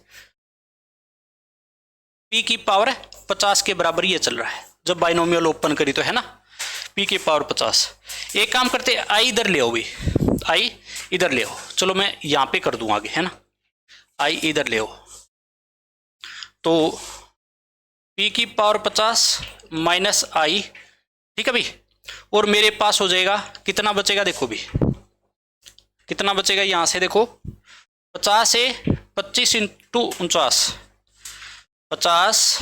p की पावर 50 के बराबर, ये चल रहा है जब बाइनोमियल ओपन करी तो, है ना, p की पावर 50। एक काम करते, आई इधर ले आओ भी, आई इधर ले आओ, चलो मैं यहां पे कर दूं आगे, है ना, आई इधर ले आओ, तो p की पावर 50 माइनस आई, ठीक है भाई, और मेरे पास हो जाएगा, कितना बचेगा देखो भी, कितना बचेगा यहां से देखो, 50 से 25 इंटू 49, 50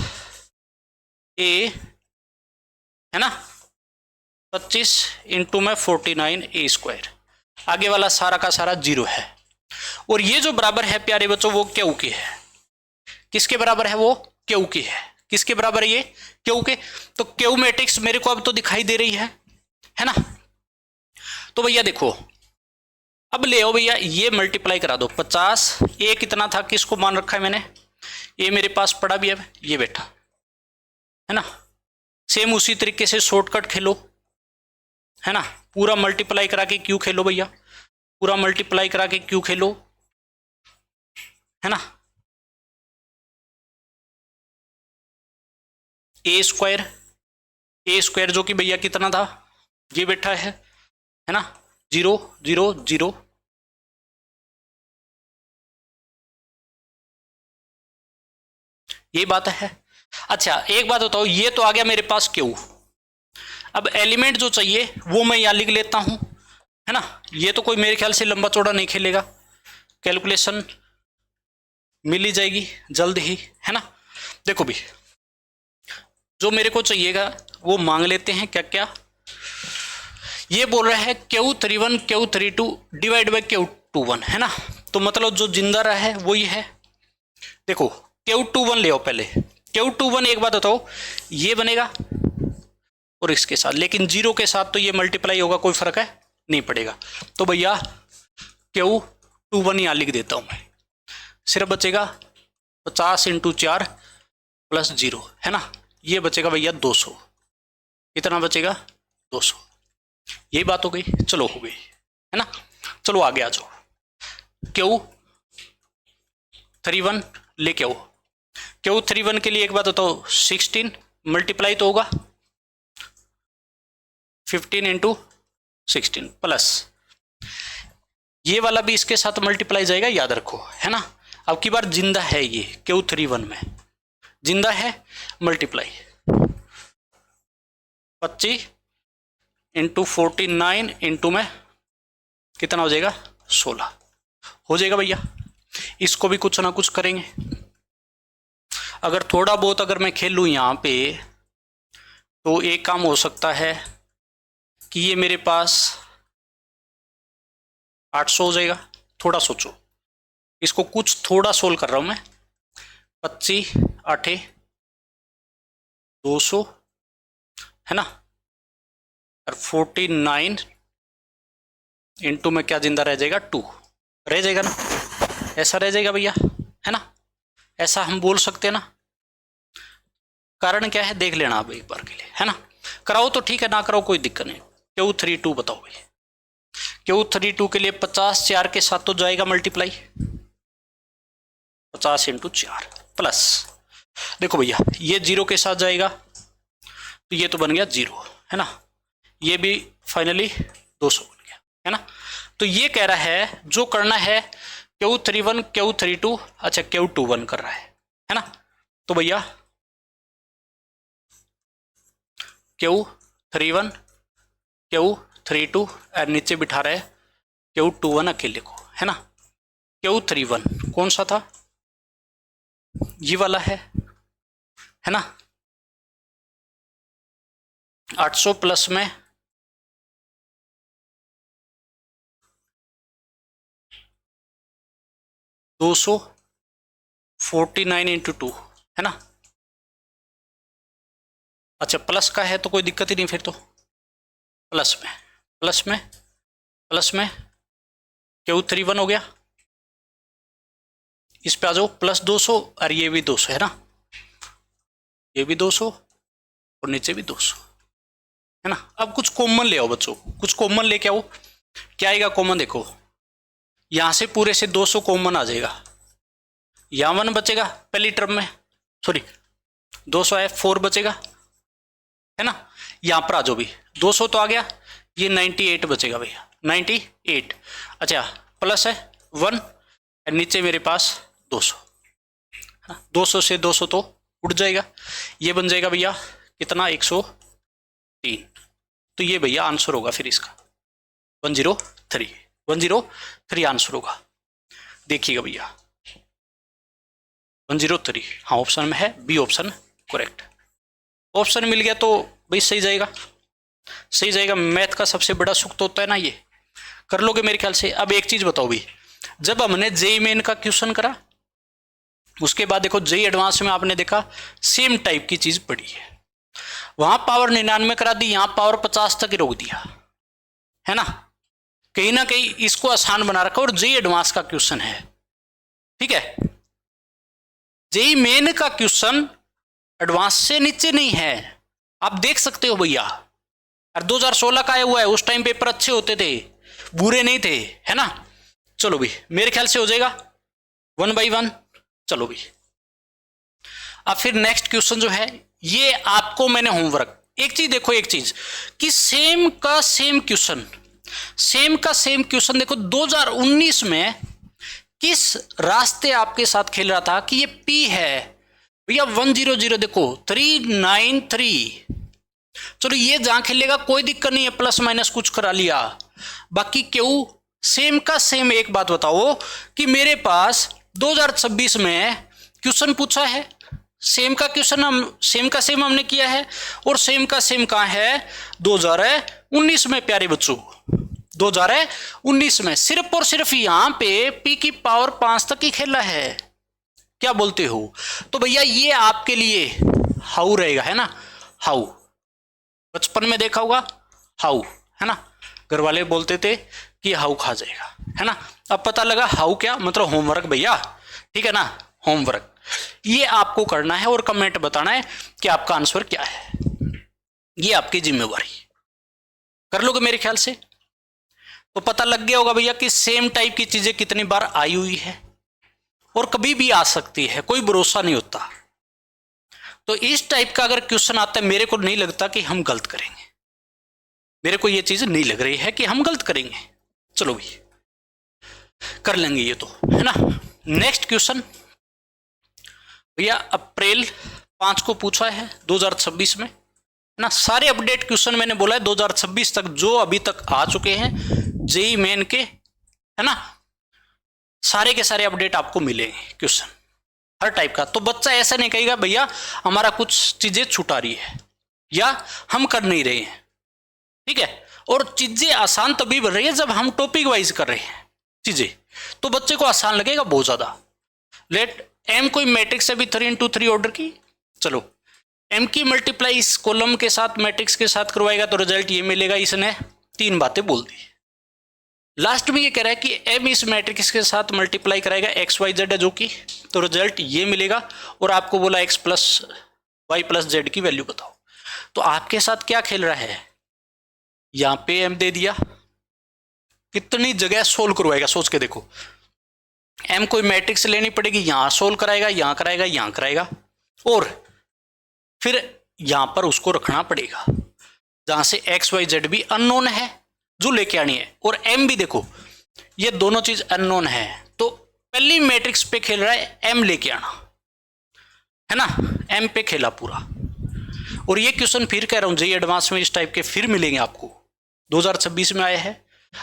ए, है ना, 25 इंटू में 49 ए स्क्वायर, आगे वाला सारा का सारा 0 है, और ये जो बराबर है प्यारे बच्चों वो क्यू की है, किसके बराबर है, वो क्यू की है, किसके बराबर है ये, क्यू के। तो क्यू मैट्रिक्स मेरे को अब तो दिखाई दे रही है ना। तो भैया देखो, अब ले आओ भैया, ये मल्टीप्लाई करा दो, 50 ए कितना था, किसको मान रखा है मैंने, ये मेरे पास पड़ा भी है, ये बैठा है ना। सेम उसी तरीके से शॉर्टकट खेलो, है ना, पूरा मल्टीप्लाई करा के क्यू खेलो भैया, पूरा मल्टीप्लाई करा के क्यू खेलो, है ना, ए स्क्वायर जो कि भैया कितना था, ये बैठा है ना, 0 0 0, ये बात है। अच्छा एक बात बताओ, ये तो आ गया मेरे पास क्यू, अब एलिमेंट जो चाहिए वो मैं यहां लिख लेता हूं, है ना। ये तो कोई मेरे ख्याल से लंबा चौड़ा नहीं खेलेगा, कैलकुलेशन मिल ही जाएगी जल्द ही, है ना। देखो भी, जो मेरे को चाहिएगा वो मांग लेते हैं, क्या क्या ये बोल रहा है, Q31 Q32 divide by Q21, है ना। तो मतलब जो जिंदा रहा है वो ये है, देखो Q21 ले आओ पहले, Q21 एक बात बताओ, ये बनेगा और इसके साथ, लेकिन 0 के साथ तो ये मल्टीप्लाई होगा, कोई फर्क है नहीं पड़ेगा। तो भैया Q21 यहां लिख देता हूं मैं, सिर्फ बचेगा 50 इंटू 4 प्लस 0, है ना, ये बचेगा भैया 200, कितना बचेगा 200, यही बात हो गई, चलो हो गई, है ना। चलो आगे आ जाओ, Q31 लेके आओ, Q31 के लिए एक बात बताओ, 16 मल्टीप्लाई तो होगा, 15 इंटू 16 प्लस ये वाला भी इसके साथ मल्टीप्लाई जाएगा, याद रखो, है ना। अब की बार जिंदा है ये, Q31 में जिंदा है, मल्टीप्लाई 25 इंटू 49 इंटू में कितना हो जाएगा 16 हो जाएगा भैया। इसको भी कुछ ना कुछ करेंगे, अगर थोड़ा बहुत अगर मैं खेलूं यहाँ पे तो एक काम हो सकता है कि ये मेरे पास 800 हो जाएगा। थोड़ा सोचो, इसको कुछ थोड़ा सोल्व कर रहा हूं मैं। 25 8 200 है ना, और 49 इंटू में क्या जिंदा रह जाएगा, 2 रह जाएगा ना, ऐसा रह जाएगा भैया, है ना, ऐसा हम बोल सकते हैं ना। कारण क्या है देख लेना आप एक बार के लिए, है ना। कराओ तो ठीक है, ना कराओ कोई दिक्कत नहीं। Q32 बताओ भाई, Q32 के लिए 50 4 के साथ तो जाएगा मल्टीप्लाई, 50 इंटू 4 प्लस, देखो भैया ये 0 के साथ जाएगा तो ये तो बन गया 0, है ना, ये भी फाइनली 200 बन गया, है ना। तो ये कह रहा है जो करना है Q31 Q32, अच्छा Q21 कर रहा है ना। तो भैया Q31 Q32 और नीचे बिठा रहे Q21 अकेले को, है ना। Q31 कौन सा था, ये वाला है ना। 800 प्लस में 200 49 इंटू 2, है ना। अच्छा प्लस का है तो कोई दिक्कत ही नहीं, फिर तो प्लस में Q31 हो गया। इस पे आ जाओ प्लस 200 और ये भी 200, है ना, ये भी 200 और नीचे भी 200, है ना। अब कुछ कॉमन ले आओ बच्चों, कुछ कॉमन लेके आओ। क्या आएगा कॉमन, देखो यहां से पूरे से 200 कॉमन आ जाएगा, यहाँ 1 बचेगा पहली टर्म में, सॉरी 200 है, 4 बचेगा, है ना। यहां पर आ जाओ भी 200 तो आ गया, ये 98 बचेगा भैया, 98। अच्छा प्लस है 1 और नीचे मेरे पास 200, 200 से 200 तो उठ जाएगा, ये बन जाएगा भैया कितना 103। तो ये भैया आंसर होगा फिर इसका 103 आंसर होगा। देखिएगा भैया 103, हाँ ऑप्शन में है, बी ऑप्शन करेक्ट। ऑप्शन मिल गया तो भाई सही जाएगा, सही जाएगा। मैथ का सबसे बड़ा सुख तो होता है ना, ये कर लोगे मेरे ख्याल से। अब एक चीज बताओ भी, जब हमने जेईई मेन का क्वेश्चन करा उसके बाद देखो जेईई एडवांस में आपने देखा सेम टाइप की चीज पड़ी है, वहां पावर 99 करा दी, यहां पावर 50 तक ही रोक दिया, है ना। कहीं ना कहीं इसको आसान बना रखा, और जेईई एडवांस का क्वेश्चन है, ठीक है। जेईई मेन का क्वेश्चन एडवांस से नीचे नहीं है, आप देख सकते हो भैया। और 2016 का आया हुआ है, उस टाइम पेपर अच्छे होते थे, बुरे नहीं थे, है ना। चलो भी मेरे ख्याल से हो जाएगा 1 बाई 1। चलो भी अब फिर नेक्स्ट क्वेश्चन जो है ये आपको मैंने होमवर्क, एक चीज देखो, एक चीज कि सेम का सेम क्वेश्चन देखो 2019 में किस रास्ते आपके साथ खेल रहा था कि ये P है भैया 100, देखो 393। चलो ये जहां खेलेगा कोई दिक्कत नहीं है, प्लस माइनस कुछ करा लिया। बाकी क्यों सेम का सेम, एक बात बताओ कि मेरे पास 2026 में क्वेश्चन पूछा है, सेम का क्वेश्चन हम सेम का सेम हमने किया है, और सेम का सेम कहां है 2019 में प्यारे बच्चों, 2019 में सिर्फ और सिर्फ यहां पे P की पावर 5 तक ही खेला है। क्या बोलते हो? तो भैया ये आपके लिए हाउ रहेगा, है ना। हाउ बचपन में देखा होगा, हाउ, है ना। घर वाले बोलते थे कि हाउ खा जाएगा, है ना। अब पता लगा हाउ क्या मतलब होमवर्क भैया, ठीक है ना, होमवर्क। ये आपको करना है और कमेंट बताना है कि आपका आंसर क्या है, ये आपकी जिम्मेवारी। कर लोगे मेरे ख्याल से? तो पता लग गया होगा भैया कि सेम टाइप की चीजें कितनी बार आई हुई है और कभी भी आ सकती है, कोई भरोसा नहीं होता। तो इस टाइप का अगर क्वेश्चन आता है, मेरे को नहीं लगता कि हम गलत करेंगे, मेरे को ये चीज नहीं लग रही है कि हम गलत करेंगे। चलो भी कर लेंगे ये तो, है ना। नेक्स्ट क्वेश्चन भैया अप्रैल 5 को पूछा है 2026 में, है ना। सारे अपडेट क्वेश्चन मैंने बोला है 2026 तक जो अभी तक आ चुके हैं जेईई मेन के, है ना, सारे के सारे अपडेट आपको मिलेंगे क्वेश्चन हर टाइप का। तो बच्चा ऐसा नहीं कहेगा भैया हमारा कुछ चीजें छुटा रही है या हम कर नहीं रहे हैं, ठीक है। और चीजें आसान तभी बन रही है जब हम टॉपिक वाइज कर रहे हैं चीजें, तो बच्चे को आसान लगेगा बहुत ज्यादा। लेट एम कोई मैट्रिक्स है भी 3x3 ऑर्डर की, चलो एम की मल्टीप्लाई इस कॉलम के साथ मैट्रिक्स के साथ करवाएगा तो रिजल्ट ये मिलेगा। इसने 3 बातें बोल दी। लास्ट में ये कह रहा है कि एम इस मैट्रिक्स के साथ मल्टीप्लाई कराएगा एक्स वाई जेड है जो कि, तो रिजल्ट ये मिलेगा। और आपको बोला x plus y plus z की वैल्यू बताओ। तो आपके साथ क्या खेल रहा है, यहां पे एम दे दिया, कितनी जगह सोल्व करवाएगा सोच के देखो। एम कोई मैट्रिक्स लेनी पड़ेगी, यहां सोल्व कराएगा, यहां कराएगा, यहां कराएगा, और फिर यहां पर उसको रखना पड़ेगा जहां से एक्स वाई जेड भी अननोन है जो लेके आनी है, और एम भी देखो ये दोनों चीज अननोन है। तो पहली मैट्रिक्स पे खेल रहा है एम लेके आना, है ना, एम पे खेला पूरा। और ये क्वेश्चन फिर कह रहा हूं जेईई एडवांस में इस टाइप के फिर मिलेंगे आपको, 2026 में आए हैं,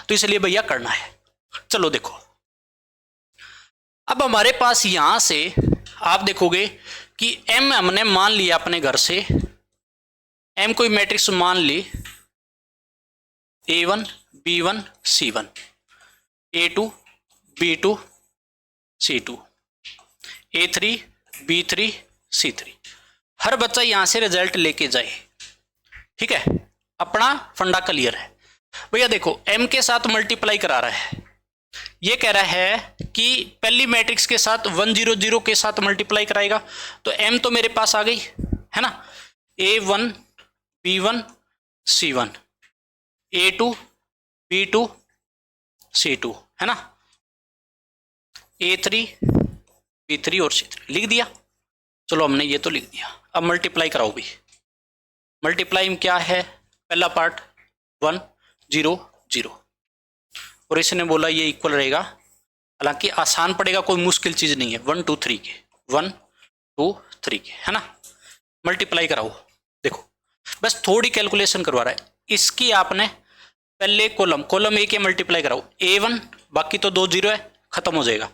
तो इसलिए भैया करना है। चलो देखो, अब हमारे पास यहां से आप देखोगे कि एम हमने मान लिया अपने घर से, एम कोई मैट्रिक्स मान ली A1 B1 C1, A2 B2 C2, A3 B3 C3। हर बच्चा यहां से रिजल्ट लेके जाए, ठीक है, अपना फंडा क्लियर है। भैया देखो m के साथ मल्टीप्लाई करा रहा है, ये कह रहा है कि पहली मैट्रिक्स के साथ 1 0 0 के साथ मल्टीप्लाई कराएगा, तो m तो मेरे पास आ गई, है ना, A1 B1 C1, A2 B2 C2, है ना, A3 B3 और C3 लिख दिया। चलो हमने ये तो लिख दिया, अब मल्टीप्लाई कराओ भी। मल्टीप्लाई में क्या है, पहला पार्ट 1 0 0, और इसने बोला ये इक्वल रहेगा, हालांकि आसान पड़ेगा, कोई मुश्किल चीज नहीं है, 1 2 3 के, 1 2 3 के, है ना। मल्टीप्लाई कराओ, देखो बस थोड़ी कैलकुलेशन करवा रहा है। इसकी आपने पहले कॉलम ए के मल्टीप्लाई कराओ, A1 बाकी तो 2 0 है, खत्म हो जाएगा।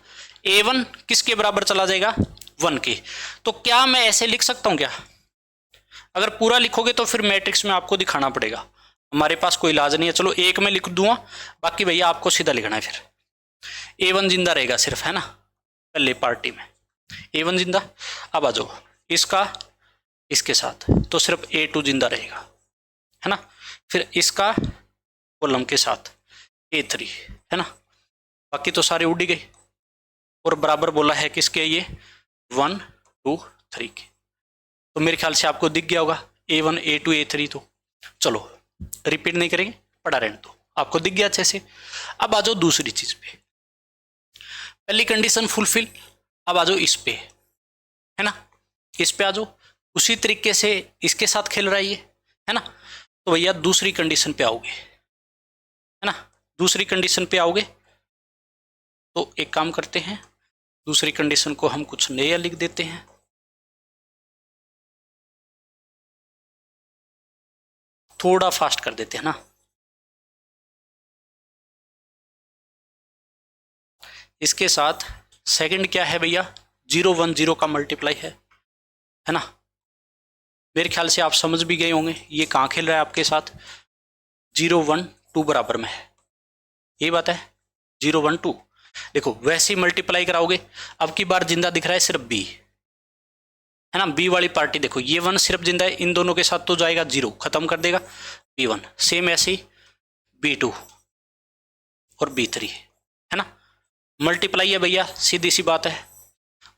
A1 किसके बराबर चला जाएगा, 1 के। तो क्या मैं ऐसे लिख सकता हूं क्या, अगर पूरा लिखोगे तो फिर मैट्रिक्स में आपको दिखाना पड़ेगा, हमारे पास कोई इलाज नहीं है। चलो एक में लिख दूंगा, बाकी भैया आपको सीधा लिखना है। फिर A1 जिंदा रहेगा सिर्फ, है ना, पहले पार्टी में A1 जिंदा। अब आ जाओ इसका इसके साथ, तो सिर्फ A2 जिंदा रहेगा, है ना। फिर इसका कॉलम के साथ A3, है ना, बाकी तो सारे उड़ गए। और बराबर बोला है किसके, ये 1 2 3 के। तो मेरे ख्याल से आपको दिख गया होगा A1 A2 A3। तो चलो रिपीट नहीं करेंगे, पढ़ा रहने दो, आपको दिख गया अच्छे से। अब आ जाओ दूसरी चीज पे, पहली कंडीशन फुलफिल। अब आ जाओ इस पे, है ना, इस पे आ जाओ, उसी तरीके से इसके साथ खेल रहा है ये, है ना। तो भैया दूसरी कंडीशन पे आओगे, है ना, दूसरी कंडीशन पे आओगे तो एक काम करते हैं, दूसरी कंडीशन को हम कुछ नया लिख देते हैं। थोड़ा फास्ट कर देते हैं ना, इसके साथ सेकंड क्या है भैया, 0 1 0 का मल्टीप्लाई है ना। मेरे ख्याल से आप समझ भी गए होंगे ये कहाँ खेल रहा है आपके साथ, 0 1 2 बराबर में है, ये बात है 0 1 2। देखो वैसे ही मल्टीप्लाई कराओगे, अब की बार जिंदा दिख रहा है सिर्फ बी, है ना, बी वाली पार्टी देखो, ये 1 सिर्फ जिंदा है, इन दोनों के साथ तो जाएगा 0, खत्म कर देगा B1। सेम ऐसे ही B2 और B3, है ना, मल्टीप्लाई है भैया, सीधी सी बात है,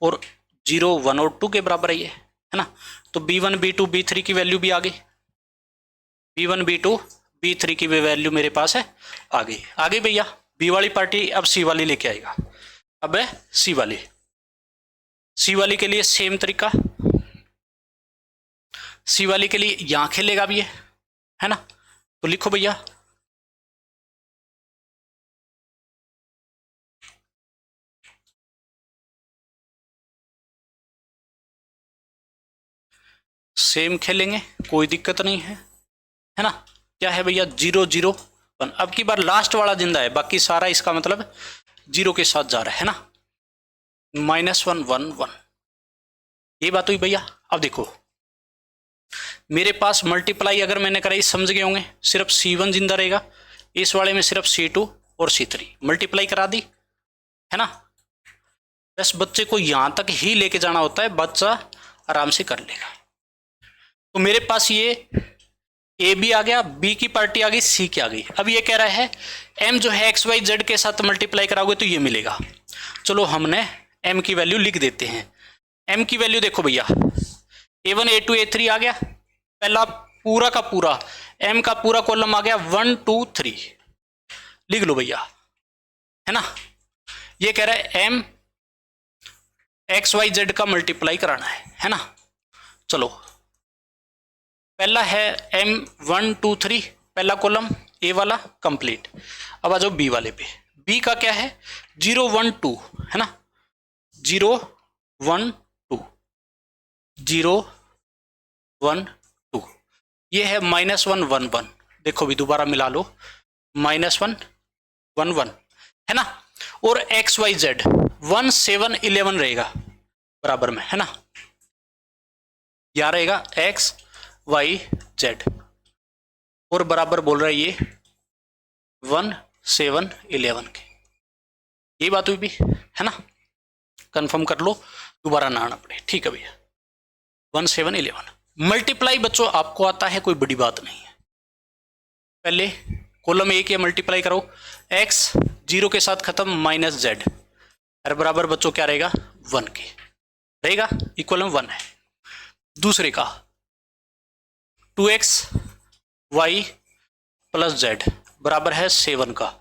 और 0 1 और 2 के बराबर है ये, है ना। तो B1 B2 B3 की वैल्यू भी आ गई, B1 B2 B3 की भी वैल्यू मेरे पास है आ गई भैया। बी वाली पार्टी अब सी वाली लेके आएगा, अब है सी वाली के लिए सेम तरीका, सी वाली के लिए यहां खेलेगा भी है ना। तो लिखो भैया, सेम खेलेंगे, कोई दिक्कत नहीं है ना। क्या है भैया 0 0 1, अब की बार लास्ट वाला जिंदा है, बाकी सारा इसका मतलब 0 के साथ जा रहा है ना, -1 1 1, ये बात हुई भैया। अब देखो मेरे पास मल्टीप्लाई अगर मैंने कराई, समझ गए होंगे, सिर्फ C1 जिंदा रहेगा, इस वाले में सिर्फ C2 और C3 मल्टीप्लाई करा दी, है ना। बस बच्चे को यहां तक ही लेके जाना होता है, बच्चा आराम से कर लेगा। तो मेरे पास ये ए बी आ गया, बी की पार्टी आ गई, सी की आ गई। अब ये कह रहा है एम जो है एक्स वाई जेड के साथ मल्टीप्लाई कराओगे तो ये मिलेगा। चलो हमने एम की वैल्यू लिख देते हैं। एम की वैल्यू देखो भैया, A1 A2 A3 आ गया, पहला पूरा का पूरा एम का पूरा कॉलम आ गया 1 2 3, लिख लो भैया, है ना। ये कह रहा है एम एक्स वाई जेड का मल्टीप्लाई कराना है ना। चलो पहला है एम 1 2 3, पहला कॉलम ए वाला कंप्लीट। अब आ जाओ बी वाले पे। बी का क्या है 0 1 2, है ना, 0 1 2 0 1 2, ये है -1 1 1, देखो भी दोबारा मिला लो, -1 1 1, है ना। और एक्स वाई जेड 1 7 11 रहेगा बराबर में, है ना, यहां रहेगा एक्स वाई जेड, और बराबर बोल रहा है ये 1 7 11 के। ये बात हुई भी, है ना, कंफर्म कर लो, दोबारा ना आना पड़े, ठीक है भैया। 1 7 11 मल्टीप्लाई बच्चों आपको आता है, कोई बड़ी बात नहीं है। पहले कॉलम ए के मल्टीप्लाई करो, एक्स 0 के साथ खत्म माइनस जेड, और बराबर बच्चों क्या रहेगा 1 के रहेगा, इक्वल 1 है। दूसरे का 2x y प्लस जेड बराबर है 7 का,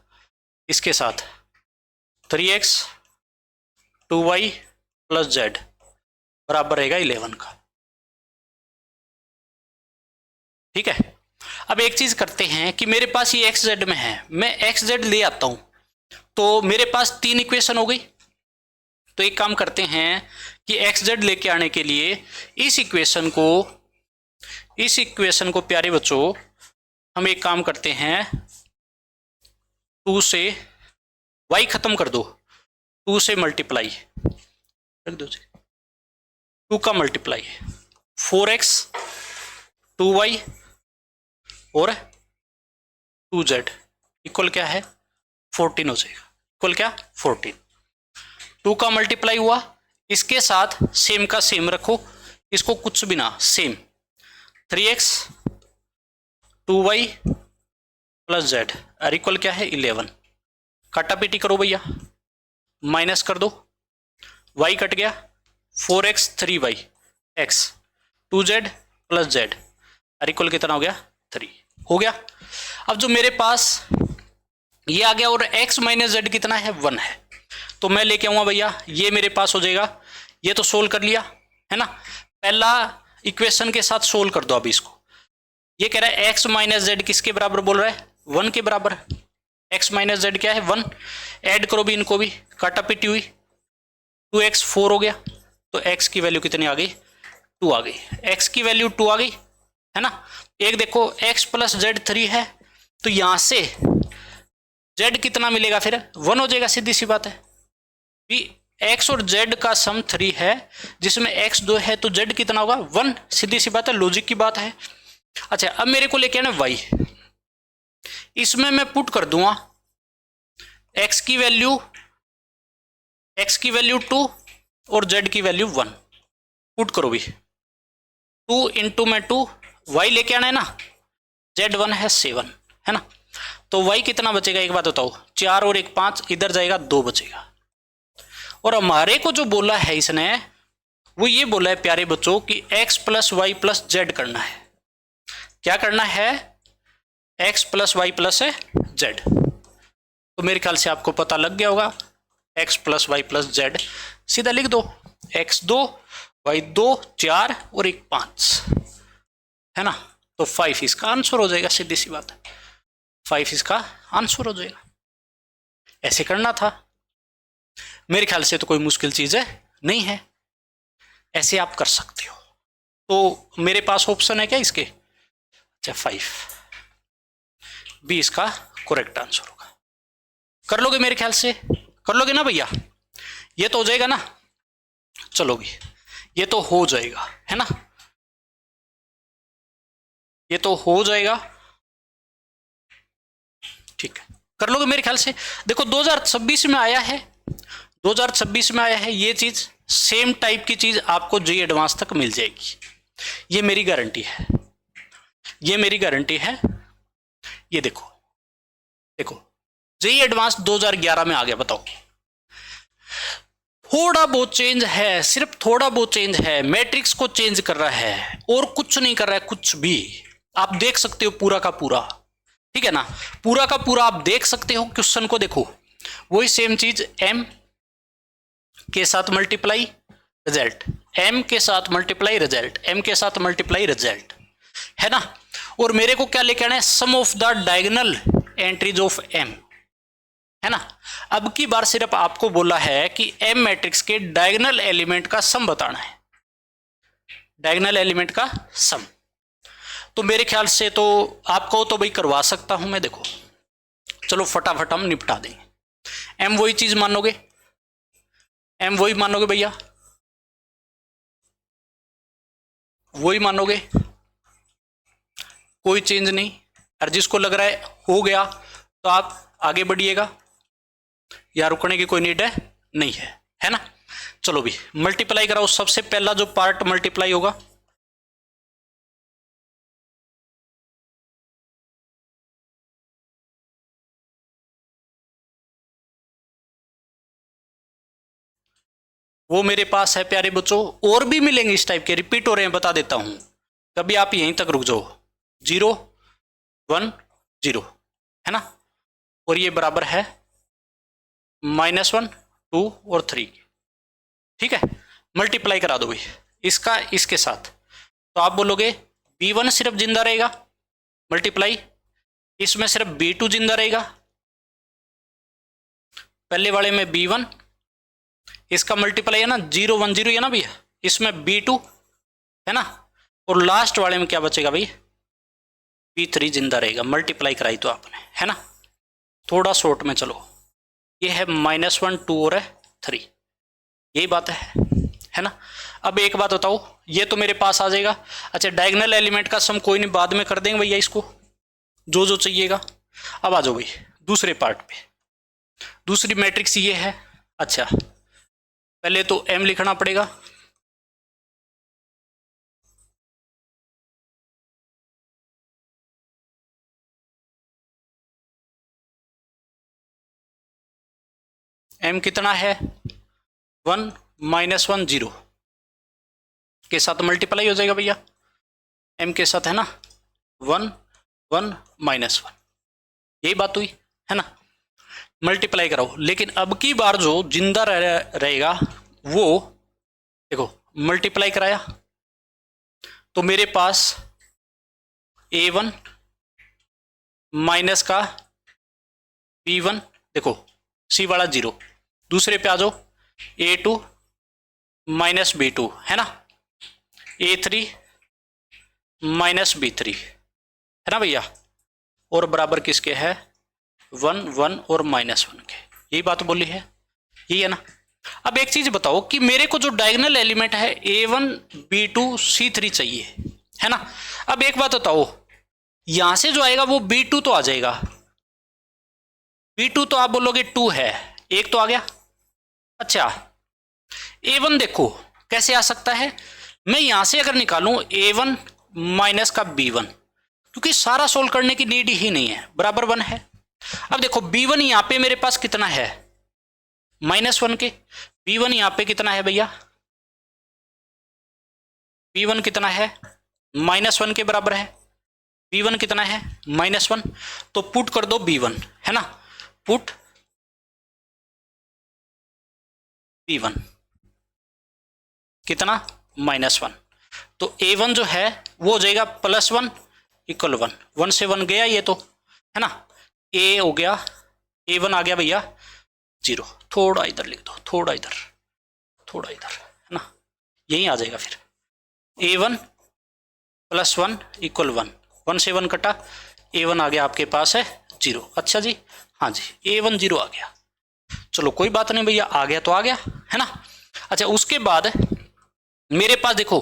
इसके साथ 3x 2y प्लस जेड बराबर रहेगा 11 का, ठीक है। अब एक चीज करते हैं कि मेरे पास ये एक्स जेड में है, मैं एक्स जेड ले आता हूं, तो मेरे पास 3 इक्वेशन हो गई। तो एक काम करते हैं कि एक्स जेड लेके आने के लिए इस इक्वेशन को प्यारे बच्चों हम एक काम करते हैं, 2 से y खत्म कर दो, 2 से मल्टीप्लाई रख दो, 2 का मल्टीप्लाई 4x 2y और 2z इक्वल क्या है 14 हो जाएगा, इक्वल क्या 14। 2 का मल्टीप्लाई हुआ, इसके साथ सेम का सेम रखो, इसको कुछ भी ना, same 3x 2y plus Z और इक्वल क्या है 11। काटा पीटी करो भैया, माइनस कर दो, y कट गया, 4x 3y x 2z plus Z और इक्वल कितना हो गया 3 हो गया। अब जो मेरे पास ये आ गया और x माइनस जेड कितना है 1 है, तो मैं लेके आऊंगा भैया, ये मेरे पास हो जाएगा, ये तो सोल्व कर लिया है ना। पहला इक्वेशन के साथ सोल्व कर दो। अब इसको ये कह रहा है x माइनस जेड किसके बराबर बोल रहा है 1 के बराबर, x माइनस जेड क्या है 1, ऐड करो भी इनको भी, काटा पीटी हुई, 2x 4 हो गया, तो x की वैल्यू कितनी आ गई 2 आ गई, x की वैल्यू 2 आ गई, है ना। एक देखो x प्लस जेड 3 है, तो यहां से z कितना मिलेगा फिर 1 हो जाएगा, सीधी सी बात है भी, x और z का सम 3 है, जिसमें x 2 है तो z कितना होगा 1, सीधी सी बात है, लॉजिक की बात है। अच्छा अब मेरे को लेके आना y, इसमें मैं पुट कर दूंगा x की वैल्यू 2 और z की वैल्यू 1, पुट करो भी, 2 इंटू में 2, y लेके आना है ना, z 1 है 7, है ना, तो y कितना बचेगा एक बात बताओ, 4 और 1 5, इधर जाएगा 2 बचेगा। और हमारे को जो बोला है इसने, वो ये बोला है प्यारे बच्चों कि x plus y plus z करना है। क्या करना है x plus y plus z, तो मेरे ख्याल से आपको पता लग गया होगा, x plus y plus z सीधा लिख दो, x 2 y 2 4 और 1 5, है ना, तो 5 इसका आंसर हो जाएगा, सीधी सी बात है, 5 इसका आंसर हो जाएगा। ऐसे करना था, मेरे ख्याल से तो कोई मुश्किल चीज है नहीं है, ऐसे आप कर सकते हो। तो मेरे पास ऑप्शन है क्या इसके, अच्छा 5 बी इसका करेक्ट आंसर होगा। कर लोगे मेरे ख्याल से, कर लोगे ना भैया, ये तो हो जाएगा ना, चलोगे, ये तो हो जाएगा, है ना। ये तो हो जाएगा, ठीक है, कर लोगे मेरे ख्याल से। देखो 2026 में आया है, 2026 में आया है ये चीज, सेम टाइप की चीज आपको जेईई एडवांस तक मिल जाएगी, ये मेरी गारंटी है, ये मेरी गारंटी है। ये देखो देखो जेईई एडवांस 2011 में आ गया, बताओ। थोड़ा बहुत चेंज है, सिर्फ थोड़ा बहुत चेंज है, मैट्रिक्स को चेंज कर रहा है और कुछ नहीं कर रहा है, कुछ भी। आप देख सकते हो पूरा का पूरा, ठीक है ना, पूरा का पूरा आप देख सकते हो। क्वेश्चन को देखो, वही सेम चीज, एम के साथ मल्टीप्लाई रिजल्ट, एम के साथ मल्टीप्लाई रिजल्ट, एम के साथ मल्टीप्लाई रिजल्ट, है ना। और मेरे को क्या लेके आना है, sum of the diagonal entries of M, है ना। अब की बार सिर्फ आपको बोला है कि एम मैट्रिक्स के डायगोनल एलिमेंट का सम बताना है, डायगोनल एलिमेंट का सम। तो मेरे ख्याल से तो आपको तो भाई करवा सकता हूं मैं, देखो चलो फटाफट हम निपटा देंगे। एम वही चीज मानोगे, एम वही मानोगे भैया, वही मानोगे, कोई चेंज नहीं। और जिसको लग रहा है हो गया तो आप आगे बढ़िएगा, या रुकने की कोई नीड है नहीं है ना। चलो भी मल्टीप्लाई कराओ, सबसे पहला जो पार्ट मल्टीप्लाई होगा, वो मेरे पास है प्यारे बच्चों। और भी मिलेंगे इस टाइप के, रिपीट हो रहे हैं, बता देता हूं, कभी आप यहीं तक रुक जाओ। 0 1 0, है ना, और ये बराबर है -1 2 और 3, ठीक है। मल्टीप्लाई करा दो भाई इसका इसके साथ, तो आप बोलोगे B1 सिर्फ जिंदा रहेगा, मल्टीप्लाई इसमें सिर्फ B2 जिंदा रहेगा, पहले वाले में B1, इसका मल्टीप्लाई है ना 0 1 0 है ना भैया, इसमें B2 है ना, और लास्ट वाले में क्या बचेगा भाई, B3 जिंदा रहेगा। मल्टीप्लाई कराई तो आपने, है ना। थोड़ा शॉर्ट में चलो, ये है -1 2 और 3, यही बात है ना। अब एक बात बताओ, ये तो मेरे पास आ जाएगा। अच्छा डायगोनल एलिमेंट का सम कोई नहीं, बाद में कर देंगे भैया इसको, जो जो चाहिएगा। अब आ जाओ भाई दूसरे पार्ट पे, दूसरी मैट्रिक्स ये है। अच्छा पहले तो m लिखना पड़ेगा, m कितना है 1 -1 0 के साथ मल्टीप्लाई हो जाएगा भैया, m के साथ है ना 1 1 -1, यही बात हुई है ना। मल्टीप्लाई कराओ, लेकिन अब की बार जो जिंदा रहेगा वो देखो, मल्टीप्लाई कराया तो मेरे पास A1 माइनस का B1, देखो C वाला 0, दूसरे पे आ जाओ A2 माइनस B2, है ना, A3 माइनस B3, है ना भैया, और बराबर किसके है 1 1 और -1 के, यही बात बोली है, यही है ना। अब एक चीज बताओ कि मेरे को जो डायगोनल एलिमेंट है A1 B2 C3 चाहिए, है ना। अब एक बात बताओ, यहां से जो आएगा वो B2 तो आ जाएगा, B2 तो आप बोलोगे 2 है, एक तो आ गया। अच्छा A1 देखो कैसे आ सकता है, मैं यहां से अगर निकालूं A1 माइनस का B1, क्योंकि सारा सोल्व करने की नीड ही नहीं है, बराबर 1 है। अब देखो B1 यहां पे मेरे पास कितना है -1 के, B1 यहां पे कितना है भैया, B1 कितना है -1 के बराबर है, B1 कितना है -1, तो पुट कर दो B1, है ना, पुट B1 कितना -1, तो A1 जो है वो हो जाएगा +1 = 1, 1 से 1 गया ये तो, है ना, A हो गया, A1 आ गया भैया 0, थोड़ा इधर लिख दो, थोड़ा इधर, थोड़ा इधर, है ना, यही आ जाएगा फिर A1 +1 = 1, 1 से 1 कटा, A1 आ गया आपके पास है 0। अच्छा जी, हाँ जी A1 0 आ गया, चलो कोई बात नहीं भैया, आ गया तो आ गया, है ना। अच्छा उसके बाद मेरे पास देखो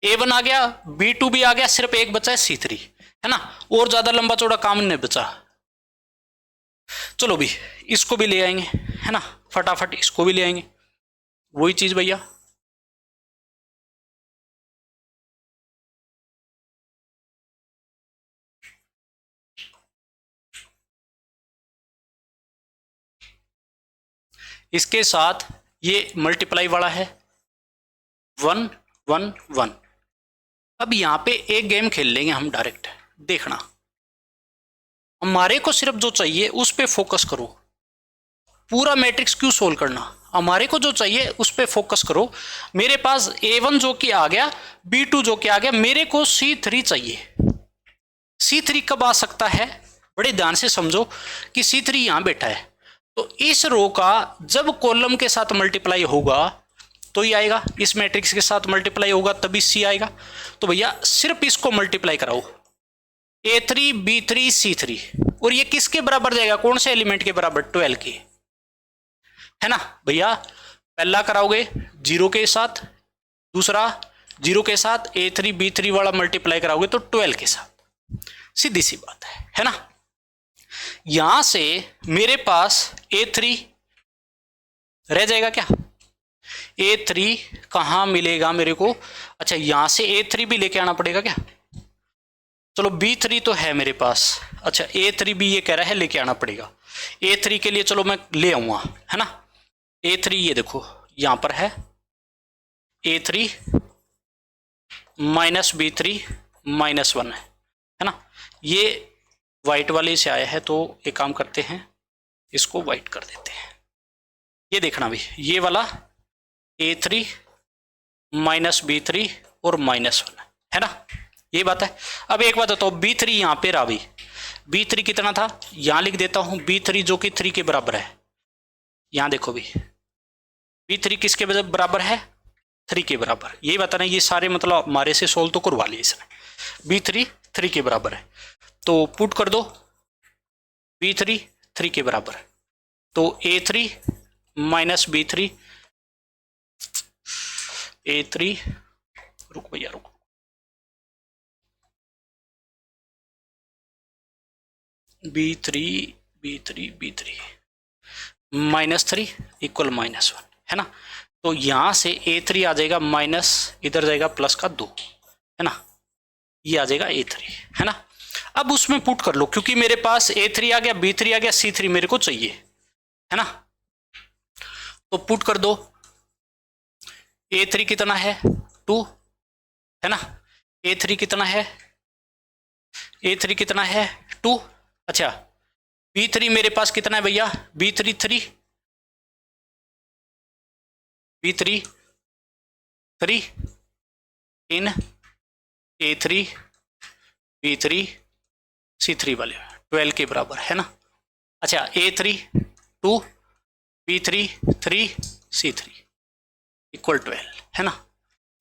A1 आ गया, B2 भी आ गया, सिर्फ एक बचा है C3, है ना, और ज्यादा लंबा चौड़ा काम नहीं बचा। चलो भी इसको भी ले आएंगे, है ना, फटाफट इसको भी ले आएंगे, वही चीज भैया। इसके साथ ये मल्टीप्लाई वाला है 1 1 1। अब यहां पे एक गेम खेल लेंगे हम डायरेक्ट, देखना, हमारे को सिर्फ जो चाहिए उस पे फोकस करो, पूरा मैट्रिक्स क्यों सोल्व करना, हमारे को जो चाहिए उस पे फोकस करो। मेरे पास A1 जो कि आ गया, B2 जो कि आ गया, मेरे को C3 चाहिए। C3 कब आ सकता है, बड़े ध्यान से समझो कि C3 यहां बैठा है, तो इस रो का जब कॉलम के साथ मल्टीप्लाई होगा तो ये आएगा, इस मैट्रिक्स के साथ मल्टीप्लाई होगा तभी C आएगा। तो भैया सिर्फ इसको मल्टीप्लाई कराओ, A3 B3 C3, और ये किसके बराबर जाएगा, कौन से एलिमेंट के बराबर, 12 के, है ना भैया। पहला कराओगे 0 के साथ, दूसरा 0 के साथ, A3 B3 वाला मल्टीप्लाई कराओगे तो 12 के साथ, सीधी सी बात है ना। यहां से मेरे पास A3 रह जाएगा क्या, A3 कहां मिलेगा मेरे को, अच्छा यहां से A3 भी लेके आना पड़ेगा क्या, चलो B3 तो है मेरे पास, अच्छा A3 भी ये कह रहा है लेके आना पड़ेगा। A3 के लिए चलो मैं ले आऊंगा, है ना। A3 ये देखो यहां पर है, A3 माइनस B3 माइनस 1 है ना। ये वाइट वाले से आया है तो एक काम करते हैं, इसको वाइट कर देते हैं। ये देखना भी, ये वाला A3 माइनस B3 और माइनस 1 है ना, ये बात है। अब एक बात बताओ, B3 यहां पे रहा भी, B3 कितना था, यहां लिख देता हूं B3 जो कि 3 के बराबर है। यहां देखो भी B3 किसके बराबर है, 3 के बराबर। यही बताना, ये सारे मतलब हमारे से सोल्व तो करवा लिए इसने। B3 3 के बराबर है तो पुट कर दो, B3 3 के बराबर, तो A3 माइनस B3, A3 रुक भैया रुक, B3 माइनस 3 इक्वल माइनस 1 है ना। तो यहां से A3 आ जाएगा माइनस, इधर जाएगा प्लस का 2 है ना, ये आ जाएगा A3 है ना। अब उसमें पुट कर लो, क्योंकि मेरे पास A3 आ गया, B3 आ गया, C3 मेरे को चाहिए है ना। तो पुट कर दो, A3 कितना है 2 है ना, A3 कितना है, A3 कितना है 2, अच्छा B3 मेरे पास कितना है भैया, B3 3 इन A3 B3 C3 वाले 12 के बराबर है ना। अच्छा A3 2 B3 3 C3 इक्वल 12 है ना।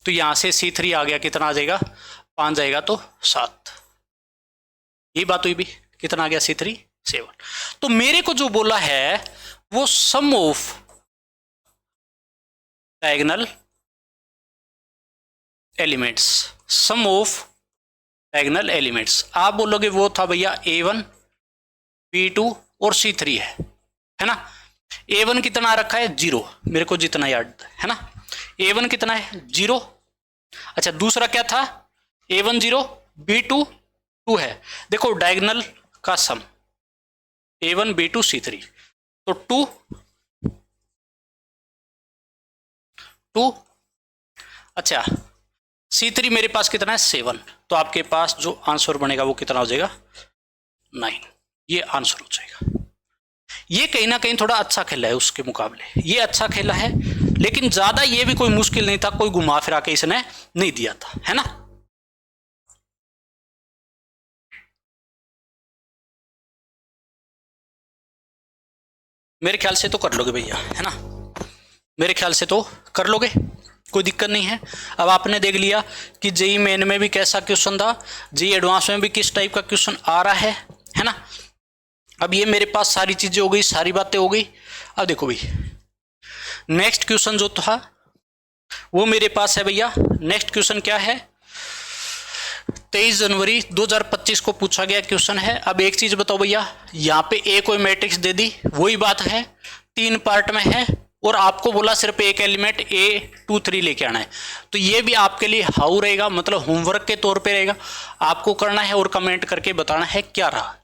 तो यहां से C3 आ गया, कितना आ जाएगा 5 जाएगा तो 7, ये बात हुई भी, कितना आ गया C3 7। तो मेरे को जो बोला है वो sum of diagonal elements, sum of diagonal elements. आप बोलोगे वो था भैया A1 B2 और C3 है ना। A1 कितना रखा है 0, मेरे को जितना याद है ना, A1 कितना है 0। अच्छा दूसरा क्या था A1 0 B2 2 है। देखो डायगोनल का सम A1 B2 C3, तो 2। अच्छा C3 मेरे पास कितना है 7, तो आपके पास जो आंसर बनेगा वो कितना हो जाएगा 9, ये आंसर हो जाएगा। ये कहीं ना कहीं थोड़ा अच्छा खेला है उसके मुकाबले, ये अच्छा खेला है, लेकिन ज्यादा ये भी कोई मुश्किल नहीं था, कोई घुमा फिरा के इसने नहीं दिया था, है ना। मेरे ख्याल से तो कर लोगे भैया, है ना, मेरे ख्याल से तो कर लोगे, कोई दिक्कत नहीं है। अब आपने देख लिया कि जेई मेन में भी कैसा क्वेश्चन था, जेई एडवांस में भी किस टाइप का क्वेश्चन आ रहा है ना। अब ये मेरे पास सारी चीजें हो गई, सारी बातें हो गई। अब देखो भाई नेक्स्ट क्वेश्चन जो था वो मेरे पास है भैया, नेक्स्ट क्वेश्चन क्या है, 23 जनवरी 2025 को पूछा गया क्वेश्चन है। अब एक चीज बताओ भैया, यहाँ पे ए कोई मैट्रिक्स दे दी, वही बात है, 3 पार्ट में है और आपको बोला सिर्फ एक एलिमेंट A23 लेके आना है, तो ये भी आपके लिए हाउ रहेगा, मतलब होमवर्क के तौर पे रहेगा। आपको करना है और कमेंट करके बताना है क्या रहा,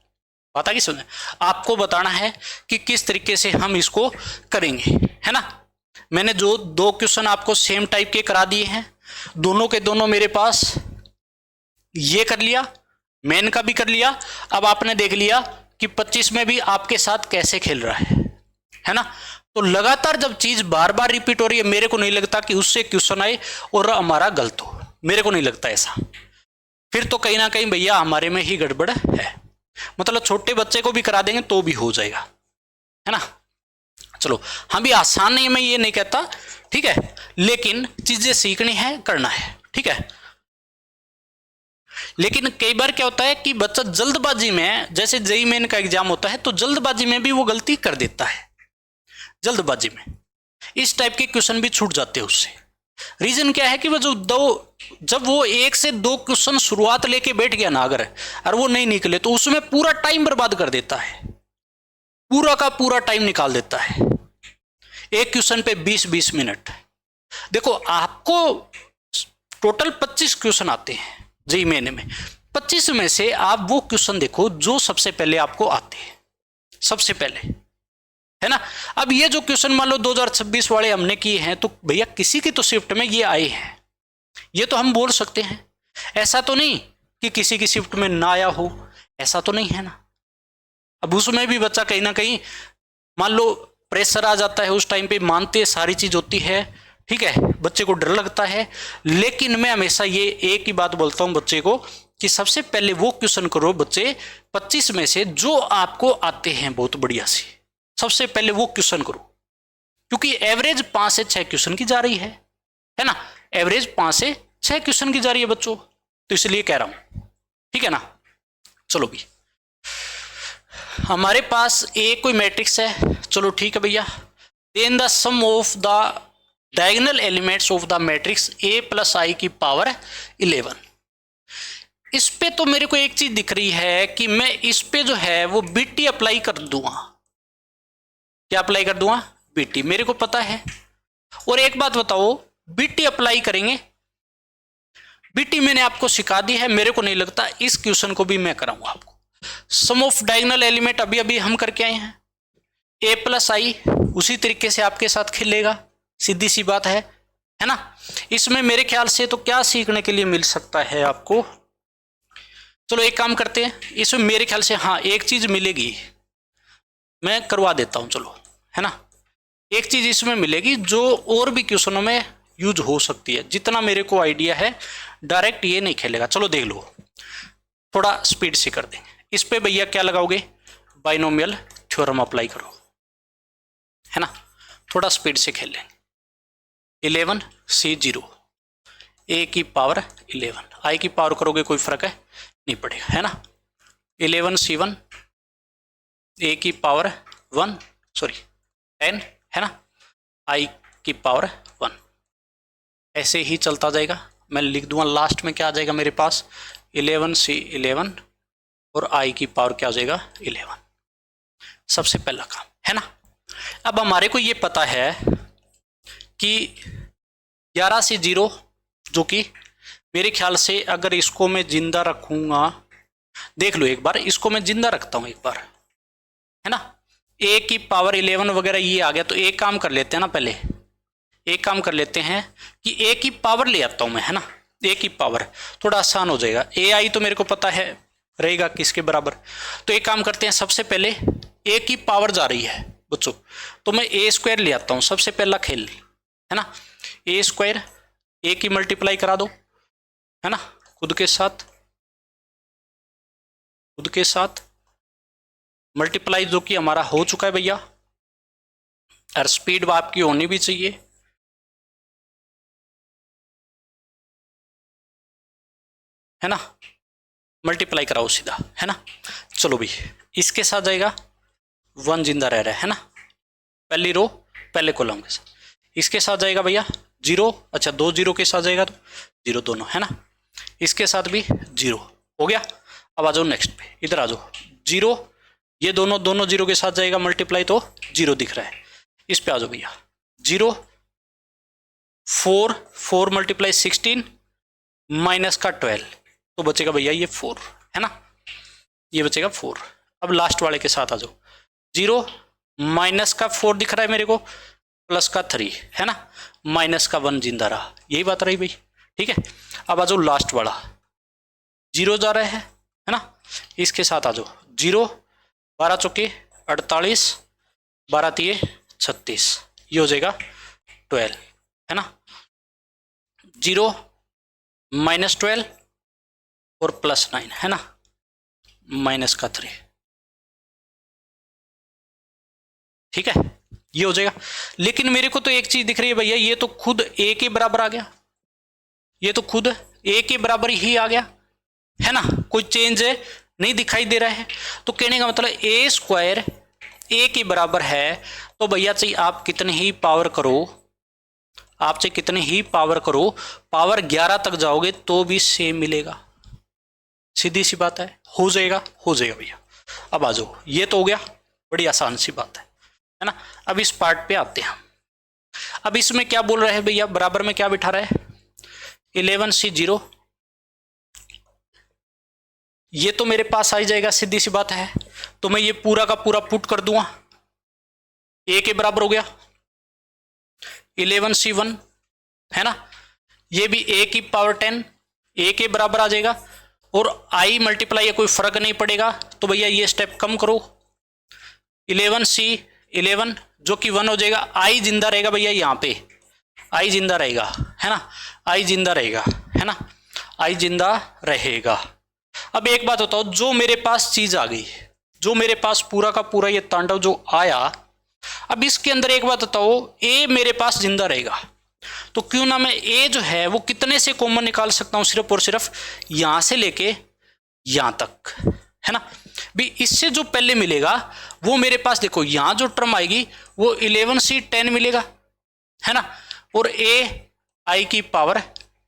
पता कि सुने, आपको बताना है कि किस तरीके से हम इसको करेंगे, है ना। मैंने जो 2 क्वेश्चन आपको सेम टाइप के करा दिए हैं, दोनों के दोनों मेरे पास ये कर लिया, मेन का भी कर लिया। अब आपने देख लिया कि 25 में भी आपके साथ कैसे खेल रहा है ना। तो लगातार जब चीज बार बार रिपीट हो रही है, मेरे को नहीं लगता कि उससे क्वेश्चन आए और हमारा गलत हो, मेरे को नहीं लगता ऐसा। फिर तो कहीं ना कहीं भैया हमारे में ही गड़बड़ है, मतलब छोटे बच्चे को भी करा देंगे तो भी हो जाएगा, है ना। चलो, हम भी आसान नहीं, मैं ये नहीं कहता, ठीक है, लेकिन चीजें सीखनी है, करना है, ठीक है। लेकिन कई बार क्या होता है कि बच्चा जल्दबाजी में, जैसे जेईई मेन का एग्जाम होता है तो जल्दबाजी में भी वो गलती कर देता है, जल्दबाजी में इस टाइप के क्वेश्चन भी छूट जाते हैं उससे। रीजन क्या है कि वो जब वो 1 से 2 क्वेश्चन शुरुआत लेके बैठ गया ना अगर, और वो नहीं निकले तो उसमें पूरा टाइम बर्बाद कर देता है, पूरा का पूरा टाइम निकाल देता है, एक क्वेश्चन पे 20-20 मिनट। देखो आपको टोटल 25 क्वेश्चन आते हैं जेईई मेन में, 25 में से आप वो क्वेश्चन देखो जो सबसे पहले आपको आते हैं, सबसे पहले, है ना। अब ये जो क्वेश्चन मान लो 2026 वाले हमने किए हैं, तो भैया किसी की तो शिफ्ट में ये आए हैं, ये तो हम बोल सकते हैं। ऐसा तो नहीं कि किसी की शिफ्ट में ना आया हो, ऐसा तो नहीं है ना। अब उसमें भी बच्चा कहीं ना कहीं मान लो प्रेशर आ जाता है, उस टाइम पे मानते सारी चीज होती है, ठीक है, बच्चे को डर लगता है। लेकिन मैं हमेशा ये एक ही बात बोलता हूं बच्चे को कि सबसे पहले वो क्वेश्चन करो बच्चे 25 में से जो आपको आते हैं बहुत बढ़िया से, सबसे पहले वो क्वेश्चन करो, क्योंकि एवरेज 5 से 6 क्वेश्चन की जा रही है ना, एवरेज 5 से 6 क्वेश्चन की जा रही है बच्चों, तो इसलिए कह रहा हूं, ठीक है ना। चलो भी, हमारे पास ए कोई मैट्रिक्स है, चलो ठीक है भैया, then the sum of the diagonal elements of the matrix a plus I की पावर 11। इस पे तो मेरे को एक चीज दिख रही है कि मैं इस पे जो है वो बीटी अप्लाई कर दूंगा, क्या अप्लाई कर दूंगा, बीटी, मेरे को पता है। और एक बात बताओ, बीटी अप्लाई करेंगे, बीटी मैंने आपको सिखा दी है, मेरे को नहीं लगता इस क्वेश्चन को भी मैं कराऊंगा आपको। सम ऑफ डायगोनल एलिमेंट अभी अभी हम करके आए हैं, a प्लस आई उसी तरीके से आपके साथ खेलेगा, सीधी सी बात है ना। इसमें मेरे ख्याल से तो क्या सीखने के लिए मिल सकता है आपको, चलो एक काम करते हैं, इसमें मेरे ख्याल से हाँ एक चीज मिलेगी, मैं करवा देता हूं, चलो, है ना। एक चीज इसमें मिलेगी जो और भी क्वेश्चनों में यूज हो सकती है, जितना मेरे को आइडिया है डायरेक्ट ये नहीं खेलेगा। चलो देख लो, थोड़ा स्पीड से कर देंगे। इस पे भैया क्या लगाओगे, बाइनोमियल थ्योरम अप्लाई करो, है ना, थोड़ा स्पीड से खेल लेंगे। 11C0 a की पावर 11, i की पावर करोगे कोई फर्क है नहीं पड़ेगा, है ना। 11C1 a की पावर 1 सॉरी 10, है ना, i की पावर 1, ऐसे ही चलता जाएगा। मैं लिख दूंगा लास्ट में क्या आ जाएगा मेरे पास, 11C11 और i की पावर क्या हो जाएगा 11, सबसे पहला काम, है ना। अब हमारे को ये पता है कि 11C0 जो कि मेरे ख्याल से अगर इसको मैं जिंदा रखूंगा, देख लो एक बार, इसको मैं जिंदा रखता हूं एक बार, है ना, a की पावर 11 वगैरह ये आ गया, तो एक काम कर लेते हैं ना, पहले एक काम कर लेते हैं कि a की पावर ले आता हूं मैं, है ना, a की पावर थोड़ा आसान हो जाएगा। ai तो मेरे को पता है रहेगा किसके बराबर, तो एक काम करते हैं, सबसे पहले a की पावर जा रही है बच्चों, तो मैं a स्क्वायर ले आता हूं, सबसे पहला खेल, है ना, a स्क्वायर a की मल्टीप्लाई करा दो, है ना, खुद के साथ मल्टीप्लाई, जो कि हमारा हो चुका है भैया, और स्पीड आपकी होनी भी चाहिए, है ना, मल्टीप्लाई कराओ सीधा, है ना। चलो भी, इसके साथ जाएगा 1 जिंदा रह रहा है ना, पहली रो पहले कॉलम के साथ, इसके साथ जाएगा भैया 0, अच्छा 2 0 के साथ जाएगा तो 0 दोनों, है ना। इसके साथ भी 0 हो गया। अब आ जाओ नेक्स्ट पे, इधर आ जाओ 0, ये दोनों 0 के साथ जाएगा मल्टीप्लाई तो 0 दिख रहा है। इस पे आ जाओ भैया 0, 4 मल्टीप्लाई 16 माइनस का 12 तो बचेगा भैया ये 4 है ना, ये बचेगा 4। अब लास्ट वाले के साथ आ जाओ 0 माइनस का 4 दिख रहा है मेरे को, प्लस का 3 है ना, माइनस का 1 जिंदा रहा, यही बात रही भाई, ठीक है। अब आ जाओ लास्ट वाला 0 जा रहा है ना, इसके साथ आ जाओ 0, 12 चौके 48, 12 तिये 36, ये हो जाएगा 12 है ना। 0 माइनस 12 और प्लस 9 है ना, माइनस का 3, ठीक है, ये हो जाएगा। लेकिन मेरे को तो एक चीज दिख रही है भैया, ये तो खुद a के बराबर आ गया, ये तो खुद a के बराबर ही आ गया है ना, कोई चेंज नहीं दिखाई दे रहा है। तो कहने का मतलब a स्क्वायर a के बराबर है, तो भैया चाहिए आप कितने ही पावर करो, आप चाहे कितने ही पावर करो, पावर 11 तक जाओगे तो भी सेम मिलेगा, सीधी सी बात है, हो जाएगा भैया। अब आ जाओ, ये तो हो गया, बड़ी आसान सी बात है ना। अब इस पार्ट पे आते हैं। अब इसमें क्या बोल रहे हैं भैया, बराबर में क्या बिठा रहा है 11c 0, ये तो मेरे पास आ ही जाएगा, सीधी सी बात है। तो मैं ये पूरा का पूरा पुट कर दूंगा, a के बराबर हो गया 11c 1 है ना, ये भी a की पावर 10 a के बराबर आ जाएगा, और i मल्टीप्लाई कोई फर्क नहीं पड़ेगा। तो भैया ये स्टेप कम करो, 11c 11 जो कि 1 हो जाएगा, i जिंदा रहेगा भैया, यहाँ पे i जिंदा रहेगा है ना, i जिंदा रहेगा है ना, i जिंदा रहेगा। अब एक बात बताओ, जो मेरे पास चीज आ गई, जो मेरे पास पूरा का पूरा ये तांडव जो आया, अब इसके अंदर एक बात बताओ, a मेरे पास जिंदा रहेगा, तो क्यों ना मैं a जो है वो कितने से कॉमन निकाल सकता हूं, सिर्फ और सिर्फ यहां से लेके यहां तक है ना। भी इससे जो पहले मिलेगा वो मेरे पास देखो, यहां जो टर्म आएगी वो 11c 10 मिलेगा है ना, और a i की पावर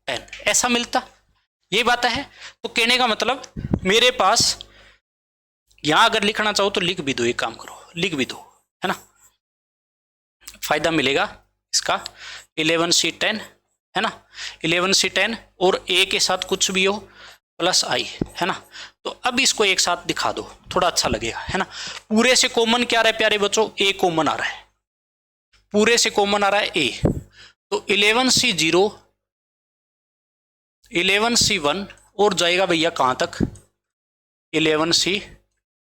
10 ऐसा मिलता, ये बात है। तो कहने का मतलब मेरे पास यहां अगर लिखना चाहो तो लिख भी दो, एक काम करो लिख भी दो है ना, फायदा मिलेगा इसका 11c 10 है ना, 11c 10 और a के साथ कुछ भी हो प्लस i है ना। तो अब इसको एक साथ दिखा दो, थोड़ा अच्छा लगेगा है ना। पूरे से कॉमन क्या आ रहा है प्यारे बच्चों, a कॉमन आ रहा है, पूरे से कॉमन आ रहा है a, तो 11c 0 11c 1 और जाएगा भैया कहां तक 11c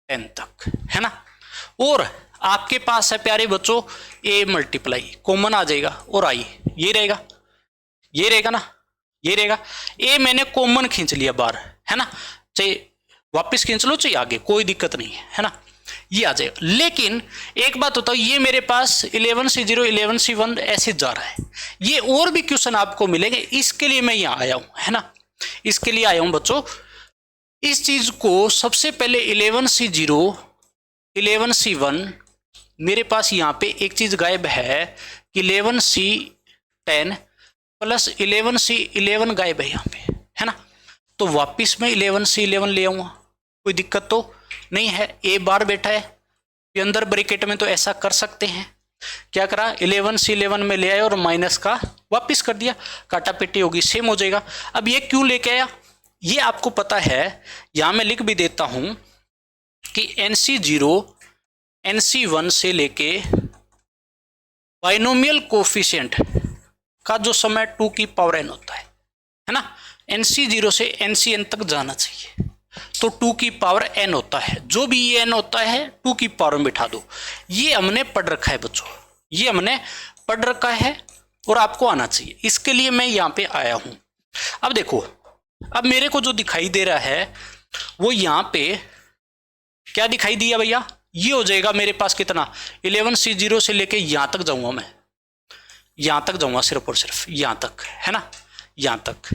10 तक है ना। और आपके पास है प्यारे बच्चों a मल्टीप्लाई कॉमन आ जाएगा, और i ये रहेगा, ये रहेगा ना, ये रहेगा। a मैंने कॉमन खींच लिया बाहर है ना, चाहे वापस खींच लो चाहे आगे, कोई दिक्कत नहीं है ना, ये आ जाएगा। लेकिन एक बात बताओ, ये मेरे पास 11c 0 11c 1 ऐसे जा रहा है, ये और भी क्वेश्चन आपको मिलेंगे, इसके लिए मैं यहाँ आया हूं है ना, इसके लिए आया हूं बच्चों। इस चीज को सबसे पहले 11c 0 11c 1 मेरे पास यहाँ पे एक चीज गायब है कि 11c 10 प्लस 11c 11 गायब है यहाँ पे है ना, तो वापिस मैं 11c 11 ले आऊंगा, कोई दिक्कत तो नहीं है। a बार बैठा है ये अंदर ब्रैकेट में, तो ऐसा कर सकते हैं, क्या करा 11c 11 में ले आया और माइनस का वापिस कर दिया, काटा पेटी होगी सेम हो जाएगा। अब ये क्यों लेके आया ये आपको पता है, यहां मैं लिख भी देता हूं कि NC 0 NC 1 से लेके बाइनोमियल कोफिशिएंट का जो समय 2 की पावर n होता है ना, NC 0 से NC n तक जाना चाहिए, तो 2 की पावर n होता है, जो भी ये n होता है 2 की पावर में बिठा दो। ये हमने पढ़ रखा है बच्चों, ये हमने पढ़ रखा है और आपको आना चाहिए, इसके लिए मैं यहाँ पे आया हूं। अब देखो, अब मेरे को जो दिखाई दे रहा है वो यहाँ पे क्या दिखाई दिया भैया, ये हो जाएगा मेरे पास कितना 11c 0 से लेके यहां तक जाऊंगा, मैं यहां तक जाऊंगा सिर्फ और सिर्फ यहां तक है ना, यहां तक।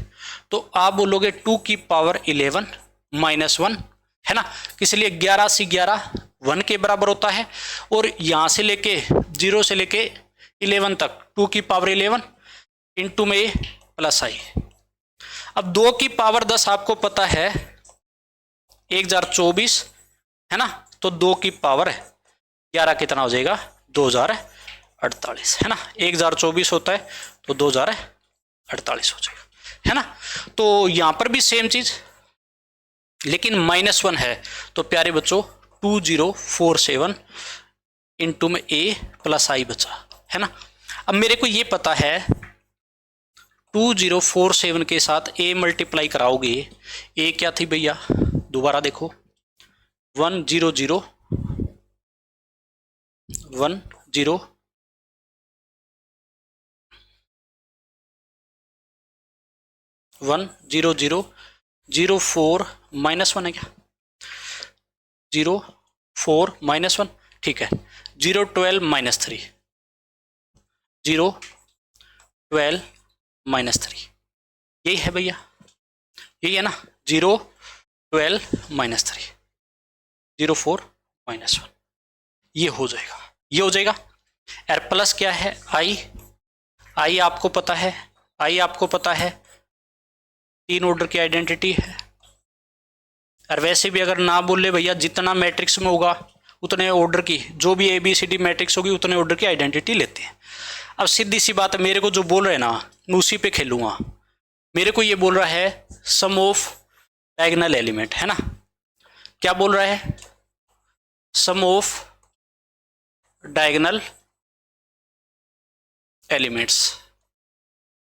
तो आप बोलोगे 2 की पावर 11 माइनस 1 है ना, इसलिए 11 से 11 1 के बराबर होता है, और यहां से लेके 0 से लेके 11 तक 2 की पावर 11 इंटू में प्लस i। अब 2 की पावर 10 आपको पता है 1024 है ना, तो 2 की पावर 11 कितना हो जाएगा 2048 है ना, 1024 होता है तो 2048 हो जाएगा है ना। तो यहां पर भी सेम चीज, लेकिन -1 है तो प्यारे बच्चों 2047 इंटू में a प्लस आई बचा है ना। अब मेरे को ये पता है 2047 के साथ a मल्टीप्लाई कराओगे, a क्या थी भैया, दोबारा देखो 100 -4 -1 है क्या, 04 -1 ठीक है, 012 -3 012 -3 यही है भैया, यही है ना, 012 -3 04 -1 ये हो जाएगा, ये हो जाएगा। और प्लस क्या है आई आपको पता है, आई आपको पता है 3 ऑर्डर की आइडेंटिटी है। और वैसे भी अगर ना बोले भैया जितना मैट्रिक्स में होगा उतने ऑर्डर की, जो भी ABCD मैट्रिक्स होगी उतने ऑर्डर की आइडेंटिटी लेते हैं। अब सीधी सी बात है, मेरे को जो बोल रहे हैं ना मैं उसी पे खेलूंगा। मेरे को ये बोल रहा है सम ऑफ डायगोनल एलिमेंट है ना, क्या बोल रहा है, सम ऑफ डायगोनल एलिमेंट्स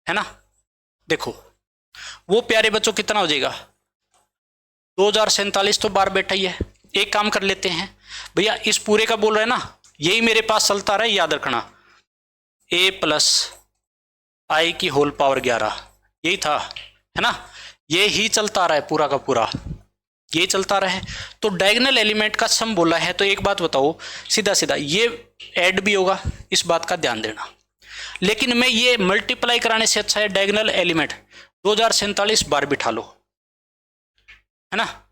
है ना। देखो वो प्यारे बच्चों कितना हो जाएगा 2047 तो बार बैठा ही है। एक काम कर लेते हैं भैया, इस पूरे का बोल रहे हैं ना, यही मेरे पास चलता रहा, याद रखना a प्लस आई की होल पावर 11 यही था है ना, ये ही चलता रहा है पूरा का पूरा, ये चलता रहा है। तो डायगोनल एलिमेंट का सम बोला है, तो एक बात बताओ सीधा सीधा ये ऐड भी होगा, इस बात का ध्यान देना। लेकिन मैं ये मल्टीप्लाई कराने से अच्छा है डायगोनल एलिमेंट 2047 बार बिठा लो है ना।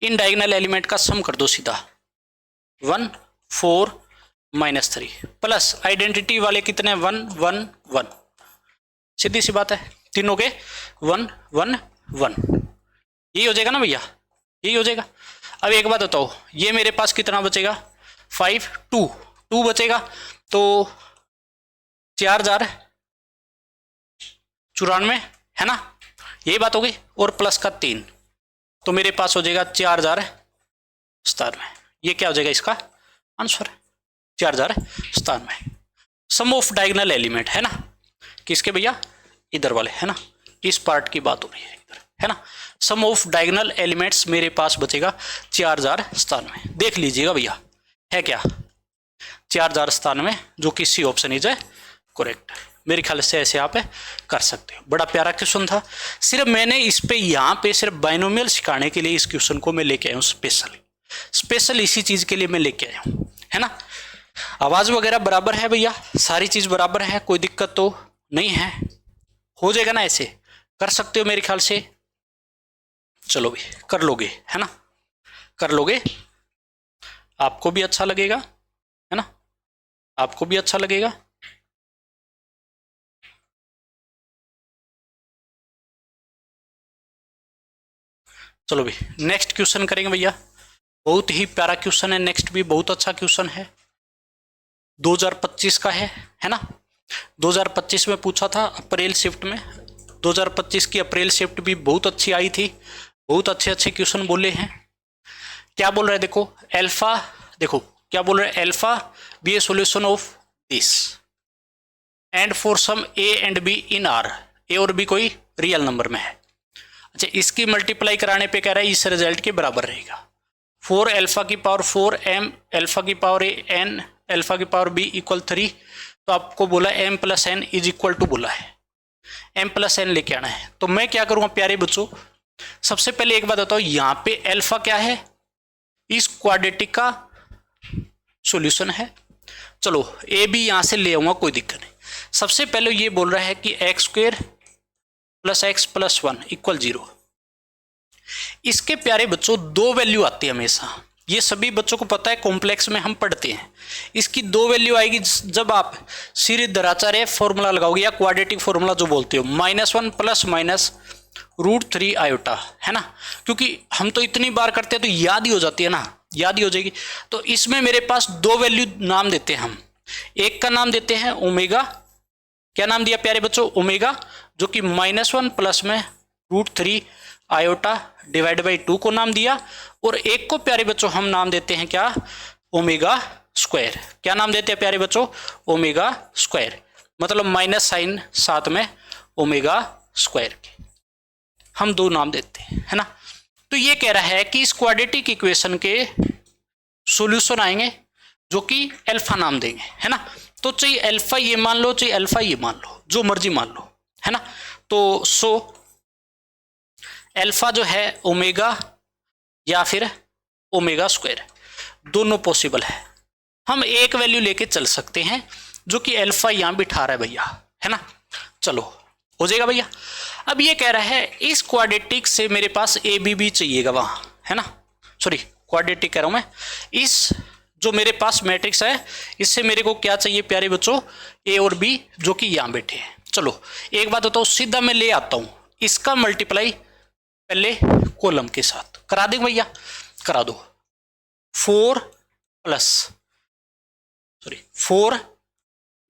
इन डायगोनल एलिमेंट का सम कर दो सीधा 1 4 -3 प्लस आइडेंटिटी वाले कितने 1 1 1, सीधी सी बात है, तीनों के 1 1 1 यही हो जाएगा ना भैया, यही हो जाएगा। अब एक बात बताओ, ये मेरे पास कितना बचेगा 5 2 बचेगा, तो 4094 है ना, यही बात हो गई, और प्लस का 3 तो मेरे पास हो जाएगा 4097। ये क्या हो जाएगा इसका answer 4097। Sum of diagonal element है ना, किसके भैया, इधर वाले है ना, इस पार्ट की बात हो रही है इधर है ना। सम ऑफ डायगोनल एलिमेंट्स मेरे पास बचेगा 4097। देख लीजिएगा भैया है क्या 4097, जो कि सी ऑप्शन इज है करेक्ट। मेरे ख्याल से ऐसे आप कर सकते हो। बड़ा प्यारा क्वेश्चन था, सिर्फ मैंने इस पे यहाँ पे सिर्फ बाइनोमियल सिखाने के लिए इस क्वेश्चन को मैं लेके आया हूँ, स्पेशल इसी चीज के लिए मैं लेके आया हूँ है ना। आवाज वगैरह बराबर है भैया, सारी चीज बराबर है, कोई दिक्कत तो नहीं है, हो जाएगा ना, ऐसे कर सकते हो मेरे ख्याल से। चलो भी कर लोगे है ना, कर लोगे, आपको भी अच्छा लगेगा है ना, आपको भी अच्छा लगेगा। चलो भी नेक्स्ट क्वेश्चन करेंगे भैया, बहुत ही प्यारा क्वेश्चन है, नेक्स्ट भी बहुत अच्छा क्वेश्चन है, 2025 का है ना। 2025 में पूछा था अप्रैल शिफ्ट में, 2025 की अप्रैल शिफ्ट भी बहुत अच्छी आई थी, बहुत अच्छे अच्छे क्वेश्चन बोले हैं। क्या बोल रहे हैं देखो, अल्फा, देखो क्या बोल रहे हैं, alpha be a solution of this and for some A and B in R, A और बी कोई रियल नंबर में है। अच्छा, इसकी मल्टीप्लाई कराने पे कह रहा है इस रिजल्ट के बराबर रहेगा, 4 अल्फा की पावर 4 एम अल्फा की पावर ए एन अल्फा की पावर बी इक्वल 3, तो आपको बोला M plus N is equal to बोला है, एम प्लस एन लेके आना है। तो मैं क्या करूँगा प्यारे बच्चों, सबसे पहले एक बात बताओ, यहाँ पे अल्फा क्या है, इस क्वाड्रेटिक का सॉल्यूशन है। चलो ए बी यहाँ से ले आऊँगा, कोई दिक्कत नहीं। सबसे पहले ये बोल रहा है कि x square plus x plus 1 equal 0। इसके प्यारे बच्चों दो वैल्यू आती है हमेशा, ये सभी बच्चों को पता है, कॉम्प्लेक्स में हम पढ़ते हैं। इसकी 2 वैल्यू आएगी जब आप श्रीधराचार्य फॉर्मूला लगाओगे या क्वाड्रेटिक फॉर्मूला जो बोलते हो, -1 प्लस माइनस √3 आयोटा, है ना। क्योंकि हम तो इतनी बार करते हैं तो याद ही हो जाती है ना, याद ही हो जाएगी। तो इसमें मेरे पास 2 वैल्यू नाम देते हैं हम। एक का नाम देते हैं ओमेगा, क्या नाम दिया प्यारे बच्चों, ओमेगा, जो कि -1 प्लस में √3 आयोटा डिवाइड बाई 2 को नाम दिया। और एक को प्यारे बच्चों हम नाम देते हैं क्या, ओमेगा स्क्वायर। क्या नाम देते हैं प्यारे बच्चों, ओमेगा स्क्वायर, मतलब माइनस साइन साथ में ओमेगा स्क्वायर के हम 2 नाम देते हैं, है ना। तो ये कह रहा है कि इस क्वाड्रेटिक इक्वेशन के सॉल्यूशन आएंगे जो कि अल्फा नाम देंगे, है ना। तो चाहे अल्फा ये मान लो, चाहे अल्फा ये मान लो, जो मर्जी मान लो, है ना। तो सो अल्फा जो है ओमेगा या फिर ओमेगा स्क्वायर, दोनों पॉसिबल है। हम एक वैल्यू लेके चल सकते हैं जो कि अल्फा यहां बिठा रहा है भैया, है ना। चलो हो जाएगा भैया। अब ये कह रहा है इस क्वाड्रेटिक से मेरे पास ए बी बी चाहिएगा वहां, है ना। सॉरी क्वाड्रेटिक कह रहा हूं मैं। इस जो मेरे पास मैट्रिक्स है इससे मेरे को क्या चाहिए प्यारे बच्चों, ए और बी, जो कि यहां बैठे हैं। चलो एक बात बताओ, सीधा मैं ले आता हूं इसका मल्टीप्लाई पहले कॉलम के साथ करा देंगे भैया, करा दो। 4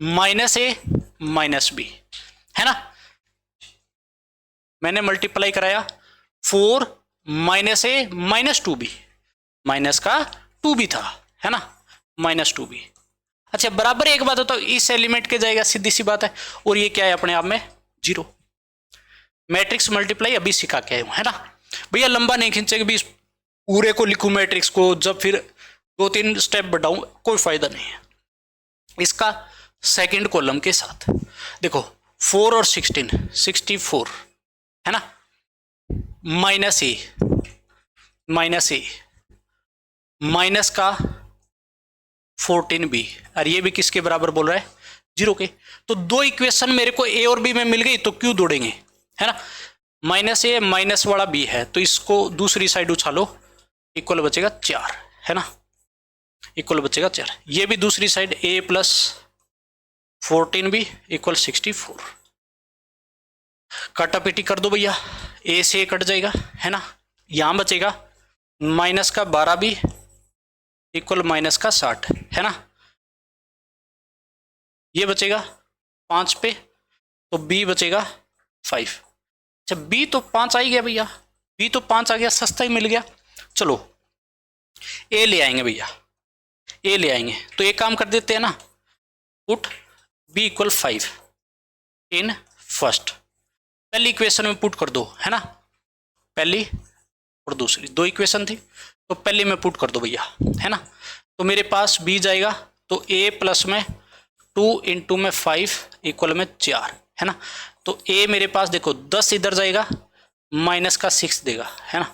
माइनस ए माइनस बी, है ना। मैंने मल्टीप्लाई कराया 4 माइनस ए माइनस 2b, माइनस का 2b था, है ना, -2b। अच्छा बराबर एक बात बताओ, इस एलिमेंट के जाएगा, सीधी सी बात है। और ये क्या है अपने आप में 0। मैट्रिक्स मल्टीप्लाई अभी सिखा के आए हूं, है ना भैया। लंबा नहीं खींचेगा भी, पूरे को लिखूं मैट्रिक्स को, जब फिर 2-3 स्टेप बढ़ाऊं कोई फायदा नहीं है। इसका सेकंड कॉलम के साथ देखो 4 और 16 64, है ना, माइनस ए माइनस का 14b, और ये भी किसके बराबर बोल रहा है, 0 के। तो 2 इक्वेशन मेरे को ए और बी में मिल गई, तो क्यों दौड़ेंगे, है ना। माइनस ए माइनस वाला बी है तो इसको दूसरी साइड उछालो, इक्वल बचेगा 4, है ना, इक्वल बचेगा 4। ये भी दूसरी side a plus 14b equal 64। काटापीटी कर दो भैया, a से कट जाएगा, है ना। यहां बचेगा माइनस का 12b इक्वल माइनस का 60, है ना। ये बचेगा 5 पे, तो b बचेगा 5। अच्छा b तो 5 आ ही गया भैया, b तो 5 आ गया, सस्ता ही मिल गया। चलो a ले आएंगे भैया, a ले आएंगे। तो एक काम कर देते हैं ना, put b equal 5 in first. पहली इक्वेशन में पुट कर दो, है ना, पहली और दूसरी 2 इक्वेशन थी, तो पहली में पुट कर दो भैया, है ना। तो मेरे पास b जाएगा, तो a प्लस में 2 इंटू में 5 इक्वल में 4, है ना। तो a मेरे पास देखो 10 इधर जाएगा, माइनस का 6 देगा, है ना।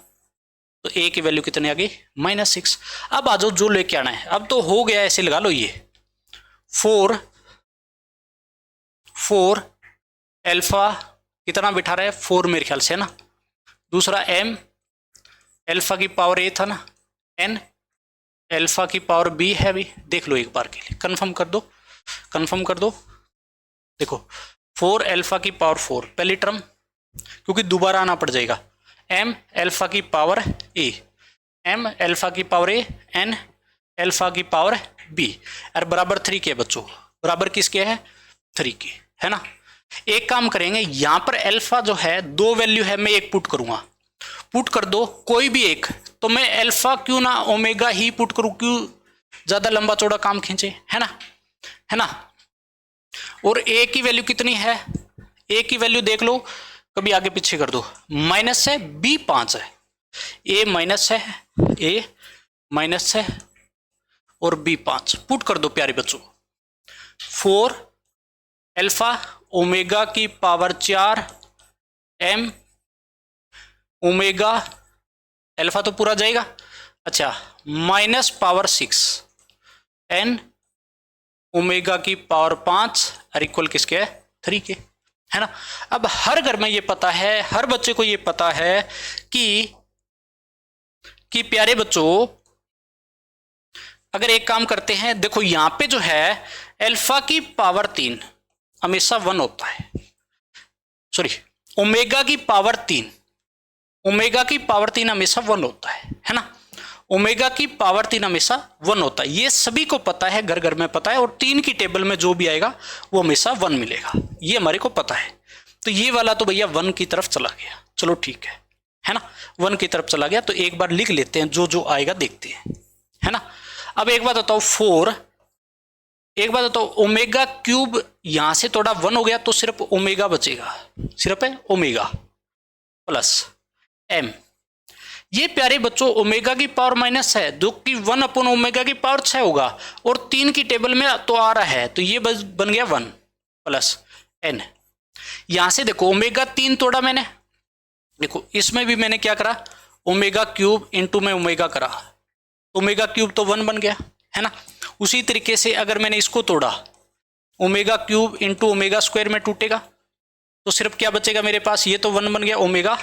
तो a की वैल्यू कितनी आ गई, -6। अब आ जाओ जो लेके आना है, अब तो हो गया, ऐसे लगा लो। ये 4 अल्फा कितना बिठा रहा है, 4 मेरे ख्याल से, है ना। दूसरा m अल्फा की पावर a था ना, n अल्फा की पावर b है। भी देख लो एक बार के लिए, कंफर्म कर दो, कंफर्म कर दो। देखो 4 अल्फा की पावर 4 पहली टर्म, क्योंकि दोबारा आना पड़ जाएगा, m अल्फा की पावर a, m अल्फा की पावर a, n अल्फा की पावर b, और बराबर 3 के बच्चों, बराबर किसके है, 3 के, है ना। एक काम करेंगे, यहां पर अल्फा जो है 2 वैल्यू है, मैं एक पुट करूंगा, पुट कर दो कोई भी एक। तो मैं अल्फा क्यों ना ओमेगा ही पुट करूं, क्यों ज्यादा लंबा चौड़ा काम खींचे, है ना, है ना। और a की वैल्यू कितनी है, a की वैल्यू देख लो, कभी आगे पीछे कर दो, माइनस है, b 5 है, a माइनस है, a माइनस है और b 5, पुट कर दो प्यारे बच्चों। 4 अल्फा ओमेगा की पावर 4 m ओमेगा अल्फा तो पूरा जाएगा, अच्छा, माइनस पावर 6 n ओमेगा की पावर 5 और इक्वल किसके है, 3 के, है ना। अब हर घर में ये पता है, हर बच्चे को ये पता है कि प्यारे बच्चों अगर एक काम करते हैं, देखो यहां पे जो है अल्फा की पावर 3 हमेशा 1 होता है, सॉरी ओमेगा की पावर 3, ओमेगा की पावर 3 हमेशा 1 होता है ना, ओमेगा की पावर 3 हमेशा 1 होता है, ये सभी को पता है, घर घर में पता है, और 3 की टेबल में जो भी आएगा वो हमेशा 1 मिलेगा, ये हमारे को पता है। तो ये वाला तो भैया 1 की तरफ चला गया, चलो ठीक है ना, 1 की तरफ चला गया। तो एक बार लिख लेते हैं, जो जो आएगा देखते हैं, है ना। अब एक बात बताओ 4, एक बात बताओ ओमेगा क्यूब यहां से थोड़ा 1 हो गया तो सिर्फ ओमेगा बचेगा, सिर्फ है ओमेगा प्लस एम। ये प्यारे बच्चों ओमेगा की पावर माइनस है, जो कि 1 अपॉन ओमेगा की पावर 6 होगा, और 3 की टेबल में तो आ रहा है, तो ये बस बन गया 1 प्लस एन। यहां से देखो ओमेगा 3 तोड़ा मैंने, देखो इसमें भी मैंने क्या करा, ओमेगा क्यूब इंटू में ओमेगा करा, ओमेगा क्यूब तो 1 बन गया, है ना। उसी तरीके से अगर मैंने इसको तोड़ा, omega cube into omega square में टूटेगा, तो सिर्फ क्या बचेगा मेरे पास, ये तो 1 बन गया ओमेगा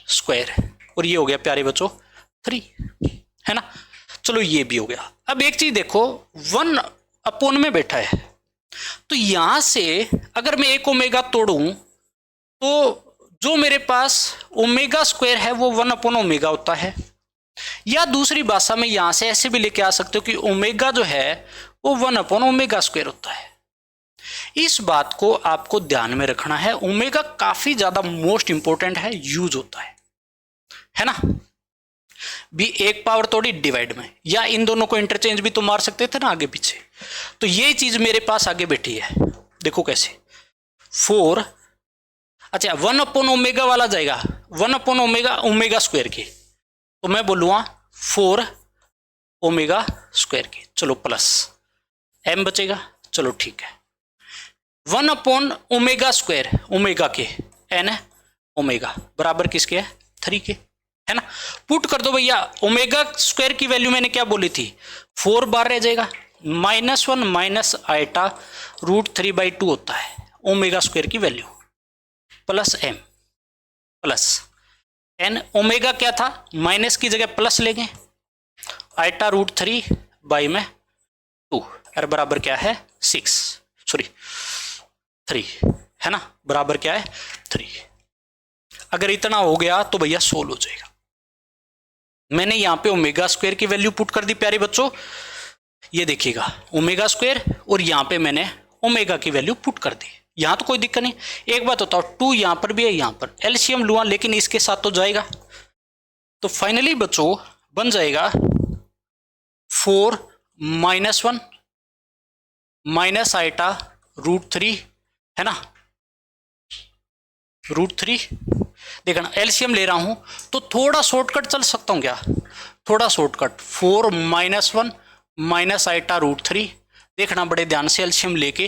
स्क्वायर, और ये हो गया प्यारे बच्चों 3, है ना। चलो ये भी हो गया। अब एक चीज देखो 1 अपॉन में बैठा है, तो यहां से अगर मैं एक ओमेगा तोड़ूं तो जो मेरे पास ओमेगा स्क्वायर है वो 1 अपॉन ओमेगा होता है, या दूसरी भाषा में यहां से ऐसे भी लेके आ सकते हो कि ओमेगा जो है वो 1 अपॉन ओमेगा स्क्वायर होता है। इस बात को आपको ध्यान में रखना है, ओमेगा काफी ज्यादा मोस्ट इंपॉर्टेंट है, यूज होता है ना। भी एक पावर तोड़ी डिवाइड में, या इन दोनों को इंटरचेंज भी तो मार सकते थे ना आगे पीछे, तो ये चीज मेरे पास आगे बैठी है, देखो कैसे 4, अच्छा 1 अपॉन ओमेगा वाला जाएगा 1 अपॉन ओमेगा ओमेगा स्क्वायर के, तो मैं बोलूंगा 4 ओमेगा स्क्वायर के, चलो प्लस एम बचेगा, चलो ठीक है। 1 अपॉन ओमेगा स्क्वायर ओमेगा के एन है ओमेगा बराबर किसके है 3 के, है ना। पुट कर दो भैया, ओमेगा स्क्वायर की वैल्यू मैंने क्या बोली थी 4 बार रह जाएगा, -1 माइनस आइटा √3/2 होता है ओमेगा स्क्वायर की value, plus M plus N. Omega क्या था, माइनस की जगह प्लस लेंगे, आइटा √3/2 और बराबर क्या है 3, है ना, बराबर क्या है 3। अगर इतना हो गया तो भैया सोल्व हो जाएगा। मैंने यहां पे ओमेगा स्क्वायर की वैल्यू पुट कर दी प्यारे बच्चों, ये देखिएगा ओमेगा स्क्वायर, और यहां पे मैंने ओमेगा की वैल्यू पुट कर दी, यहां तो कोई दिक्कत नहीं। एक बात बताओ 2 यहां पर भी है, यहां पर एलसीएम लूंगा लेकिन इसके साथ तो जाएगा, तो फाइनली बच्चों बन जाएगा 4 -1 माइनस आइटा √3, है ना, √3। देखना एलसीएम ले रहा हूं तो थोड़ा शॉर्टकट चल सकता हूं क्या, थोड़ा शॉर्टकट 4 -1 माइनस आइटा √3, देखना बड़े ध्यान से एलसीएम लेके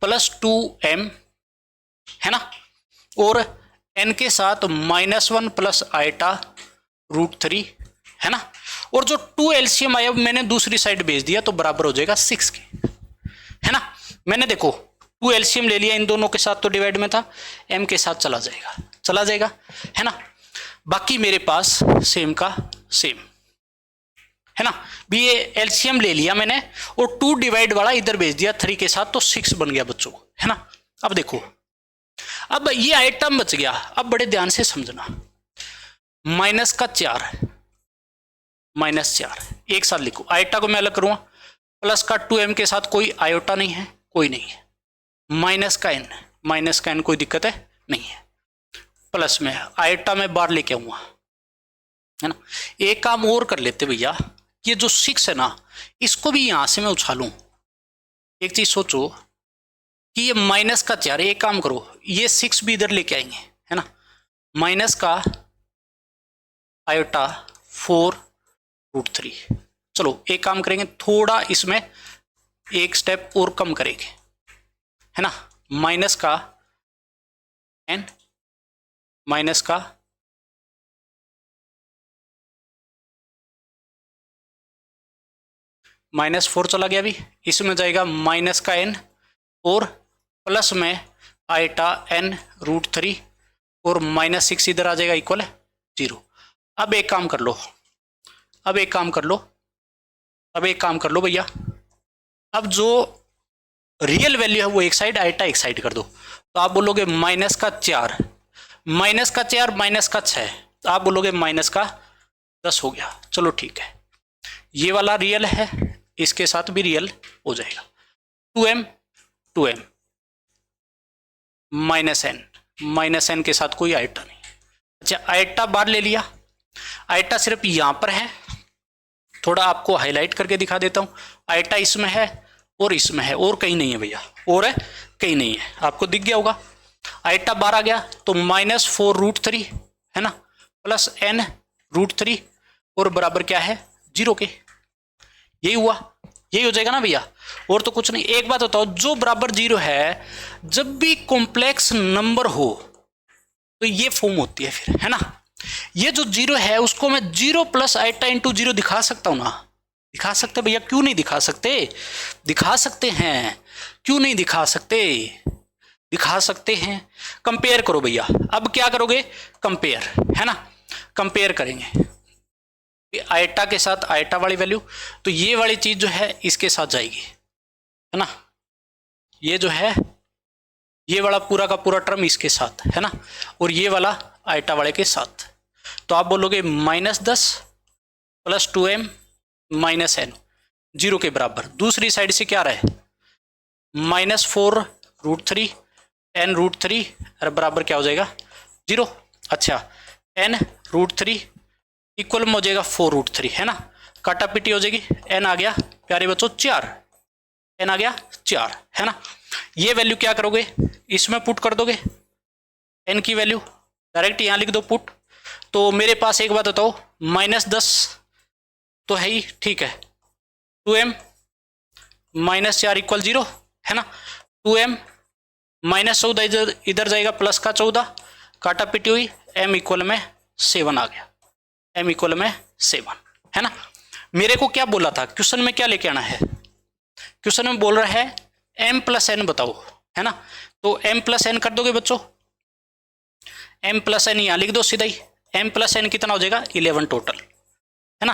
प्लस 2m, है ना, और n के साथ -1 प्लस आइटा √3, है ना, और जो 2 एलसीएम आया मैंने दूसरी साइड भेज दिया तो बराबर हो जाएगा 6 के, है ना। मैंने देखो 2 एलसीएम ले लिया, इन दोनों के साथ तो डिवाइड में था, m के साथ चला जाएगा, है ना। बाकी मेरे पास सेम का सेम, है ना, भी ये एलसीएम ले लिया मैंने और 2 डिवाइड वाला इधर भेज दिया 3 के साथ, तो 6 बन गया बच्चों, है ना। अब देखो अब ये आइटम बच गया, अब बड़े ध्यान से समझना, माइनस का 4 -4 एक साथ लिखो, आइटा को मैं अलग करूंगा, प्लस का 2m के साथ कोई आयोटा नहीं है, कोई नहीं है, माइनस का n कोई दिक्कत है नहीं है, प्लस में आइटा में बार लेके आऊंगा, है ना। एक काम और कर लेते भैया, ये जो 6 है ना इसको भी यहां से मैं उछालूं, एक चीज सोचो कि ये माइनस का 4, एक काम करो ये 6 भी इधर लेके आएंगे, है ना, माइनस का आयोटा 4√3। चलो एक काम करेंगे, थोड़ा इसमें एक स्टेप और कम करेंगे, है ना, माइनस का n माइनस का -4 चला गया, अभी इसमें जाएगा माइनस का n और प्लस में आइटा n √3 और -6 इधर आ जाएगा इक्वल है 0। अब एक काम कर लो, अब एक काम कर लो भैया, अब जो रियल वैल्यू है वो एक साइड, आइटा एक साइड कर दो, तो आप बोलोगे माइनस का 4, माइनस का 4, माइनस का 6, तो आप बोलोगे माइनस का 10 हो गया। चलो ठीक है, ये वाला रियल है, इसके साथ भी रियल हो जाएगा। 2m 2m minus N, minus N के साथ कोई आइटा नहीं। अच्छा, आइटा बाहर ले लिया, आइटा सिर्फ यहां पर है, थोड़ा आपको हाईलाइट करके दिखा देता हूं। आइटा इसमें है और इसमें है, और कहीं नहीं है भैया, और है कहीं नहीं है, आपको दिख गया होगा। आइटा बाहर आ गया तो -4√3 है ना, प्लस n√3 और बराबर क्या है 0 के। यही हुआ, यही हो जाएगा ना भैया, और तो कुछ नहीं। एक बात बताओ, जो बराबर 0 है, जब भी कॉम्प्लेक्स नंबर हो तो ये फॉर्म होती है फिर, है ना। ये जो 0 है उसको मैं 0 + आइटा × 0 दिखा सकता हूं ना, दिखा सकते भैया, क्यों नहीं दिखा सकते, दिखा सकते हैं, क्यों नहीं दिखा सकते, दिखा सकते हैं। कंपेयर करो भैया, अब क्या करोगे, कंपेयर, है ना, कंपेयर करेंगे आइटा के साथ आइटा वाली वैल्यू, तो ये वाली चीज जो है इसके साथ जाएगी, है ना, ये जो है ये वाला पूरा का पूरा टर्म इसके साथ, है ना, और ये वाला आइटा वाले के साथ। तो आप बोलोगे -10 + 2m - n 0 के बराबर। दूसरी साइड से क्या रहा है, -4√3 n√3 बराबर क्या हो जाएगा 0। अच्छा, n√3 इक्वल में हो जाएगा 4√3, है ना, काटा पीटी हो जाएगी, n आ गया प्यारे बच्चों 4, n आ गया 4, है ना। ये वैल्यू क्या करोगे, इसमें पुट कर दोगे, n की वैल्यू डायरेक्ट यहां लिख दो पुट। तो मेरे पास एक बात बताओ, -10 तो है ही, ठीक है, 2m -4 = 0, है ना, 2m -14 इधर जाएगा, प्लस का 14, काटा पीटी हुई, m इक्वल में 7 आ गया, m इक्वल में 7, है ना। मेरे को क्या बोला था, क्वेश्चन में क्या लेके आना है, क्वेश्चन में बोल रहा है m + n बताओ, है ना, तो m + n कर दोगे बच्चों, m + n यहां लिख दो सीधा ही, m + n कितना हो जाएगा 11 टोटल, है ना,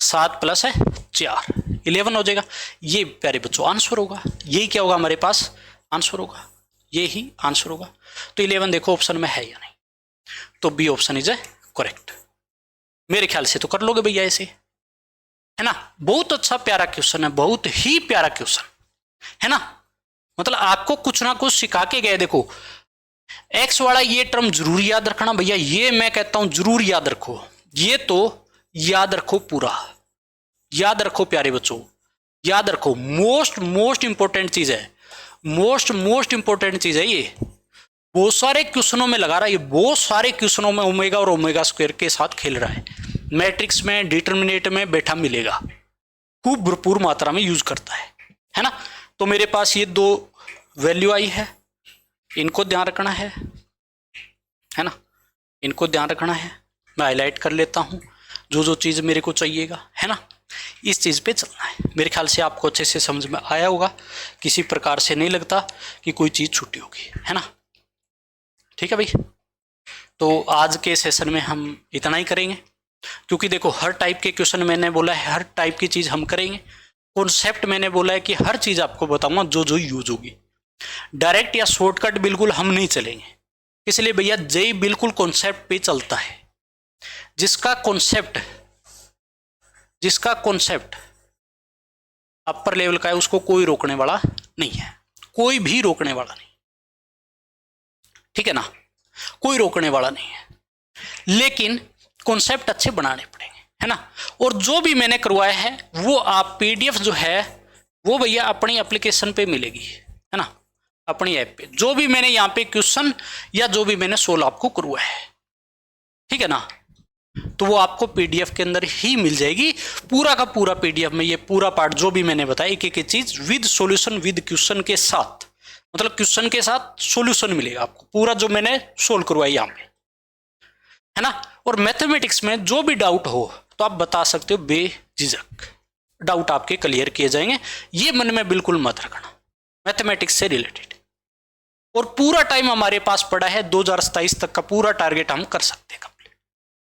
7 + 4 11 हो जाएगा। ये प्यारे बच्चों आंसर होगा, यही क्या होगा हमारे पास आंसर होगा, ये ही आंसर होगा। तो 11 देखो ऑप्शन में है या नहीं, तो बी ऑप्शन इज करेक्ट। मेरे ख्याल से तो कर लोगे भैया ऐसे, है ना। बहुत अच्छा प्यारा क्वेश्चन है, बहुत ही प्यारा क्वेश्चन, है ना, मतलब आपको कुछ ना कुछ सिखा के गए। देखो एक्स वाला ये टर्म जरूर याद रखना भैया, ये मैं कहता हूं जरूर याद रखो, ये तो याद रखो, पूरा याद रखो प्यारे बच्चों, याद रखो। मोस्ट इंपॉर्टेंट चीज है, मोस्ट इंपॉर्टेंट चीज है ये। बहुत सारे क्वेश्चनों में लगा रहा है, ये बहुत सारे क्वेश्चनों में ओमेगा और ओमेगा स्क्वायर के साथ खेल रहा है, मैट्रिक्स में डिटर्मिनेट में बैठा मिलेगा, खूब भरपूर मात्रा में यूज करता है ना। तो मेरे पास ये 2 वैल्यू आई है, इनको ध्यान रखना है ना, इनको ध्यान रखना है। मैं हाईलाइट कर लेता हूं जो जो चीज मेरे को चाहिएगा, है ना, इस चीज पे चलना है। मेरे ख्याल से आपको अच्छे से समझ में आया होगा, किसी प्रकार से नहीं लगता कि कोई चीज छूटी होगी, है ना। ठीक है भाई, तो आज के सेशन में हम इतना ही करेंगे, क्योंकि देखो हर टाइप के क्वेश्चन मैंने बोला है, हर टाइप की चीज हम करेंगे। कॉन्सेप्ट मैंने बोला है कि हर चीज आपको बताऊंगा जो जो यूज होगी, डायरेक्ट या शॉर्टकट बिल्कुल हम नहीं चलेंगे। इसलिए भैया जेई बिल्कुल कॉन्सेप्ट पे चलता है, जिसका कॉन्सेप्ट अपर लेवल का है उसको कोई रोकने वाला नहीं है, कोई भी रोकने वाला नहीं, ठीक है ना, कोई रोकने वाला नहीं है। लेकिन कॉन्सेप्ट अच्छे बनाने पड़ेंगे, है ना। और जो भी मैंने करवाया है वो आप पीडीएफ जो है वो भैया अपनी एप्लीकेशन पे मिलेगी, है ना, अपनी ऐप पे। जो भी मैंने यहाँ पे क्वेश्चन या जो भी मैंने सोल्व आपको करवाया है, ठीक है ना, तो वो आपको पीडीएफ के अंदर ही मिल जाएगी, पूरा का पूरा पीडीएफ में। ये पूरा पार्ट जो भी मैंने बताया, एक एक चीज विद सॉल्यूशन, विद क्वेश्चन के साथ, मतलब क्वेश्चन के साथ सॉल्यूशन मिलेगा आपको पूरा, जो मैंने सोल्व करवाया यहाँ पे, है ना। और मैथमेटिक्स में जो भी डाउट हो तो आप बता सकते हो बेझिझक, डाउट आपके क्लियर किए जाएंगे, ये मन में बिल्कुल मत रखना, मैथमेटिक्स से रिलेटेड। और पूरा टाइम हमारे पास पड़ा है, 2027 तक का पूरा टारगेट हम कर सकते हैं कंप्लीट,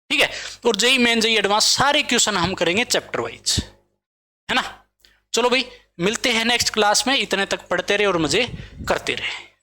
ठीक है। और जेई मेन जेई एडवांस सारे क्वेश्चन हम करेंगे चैप्टर वाइज, है ना। चलो भाई, मिलते हैं नेक्स्ट क्लास में। इतने तक पढ़ते रहे और मजे करते रहे।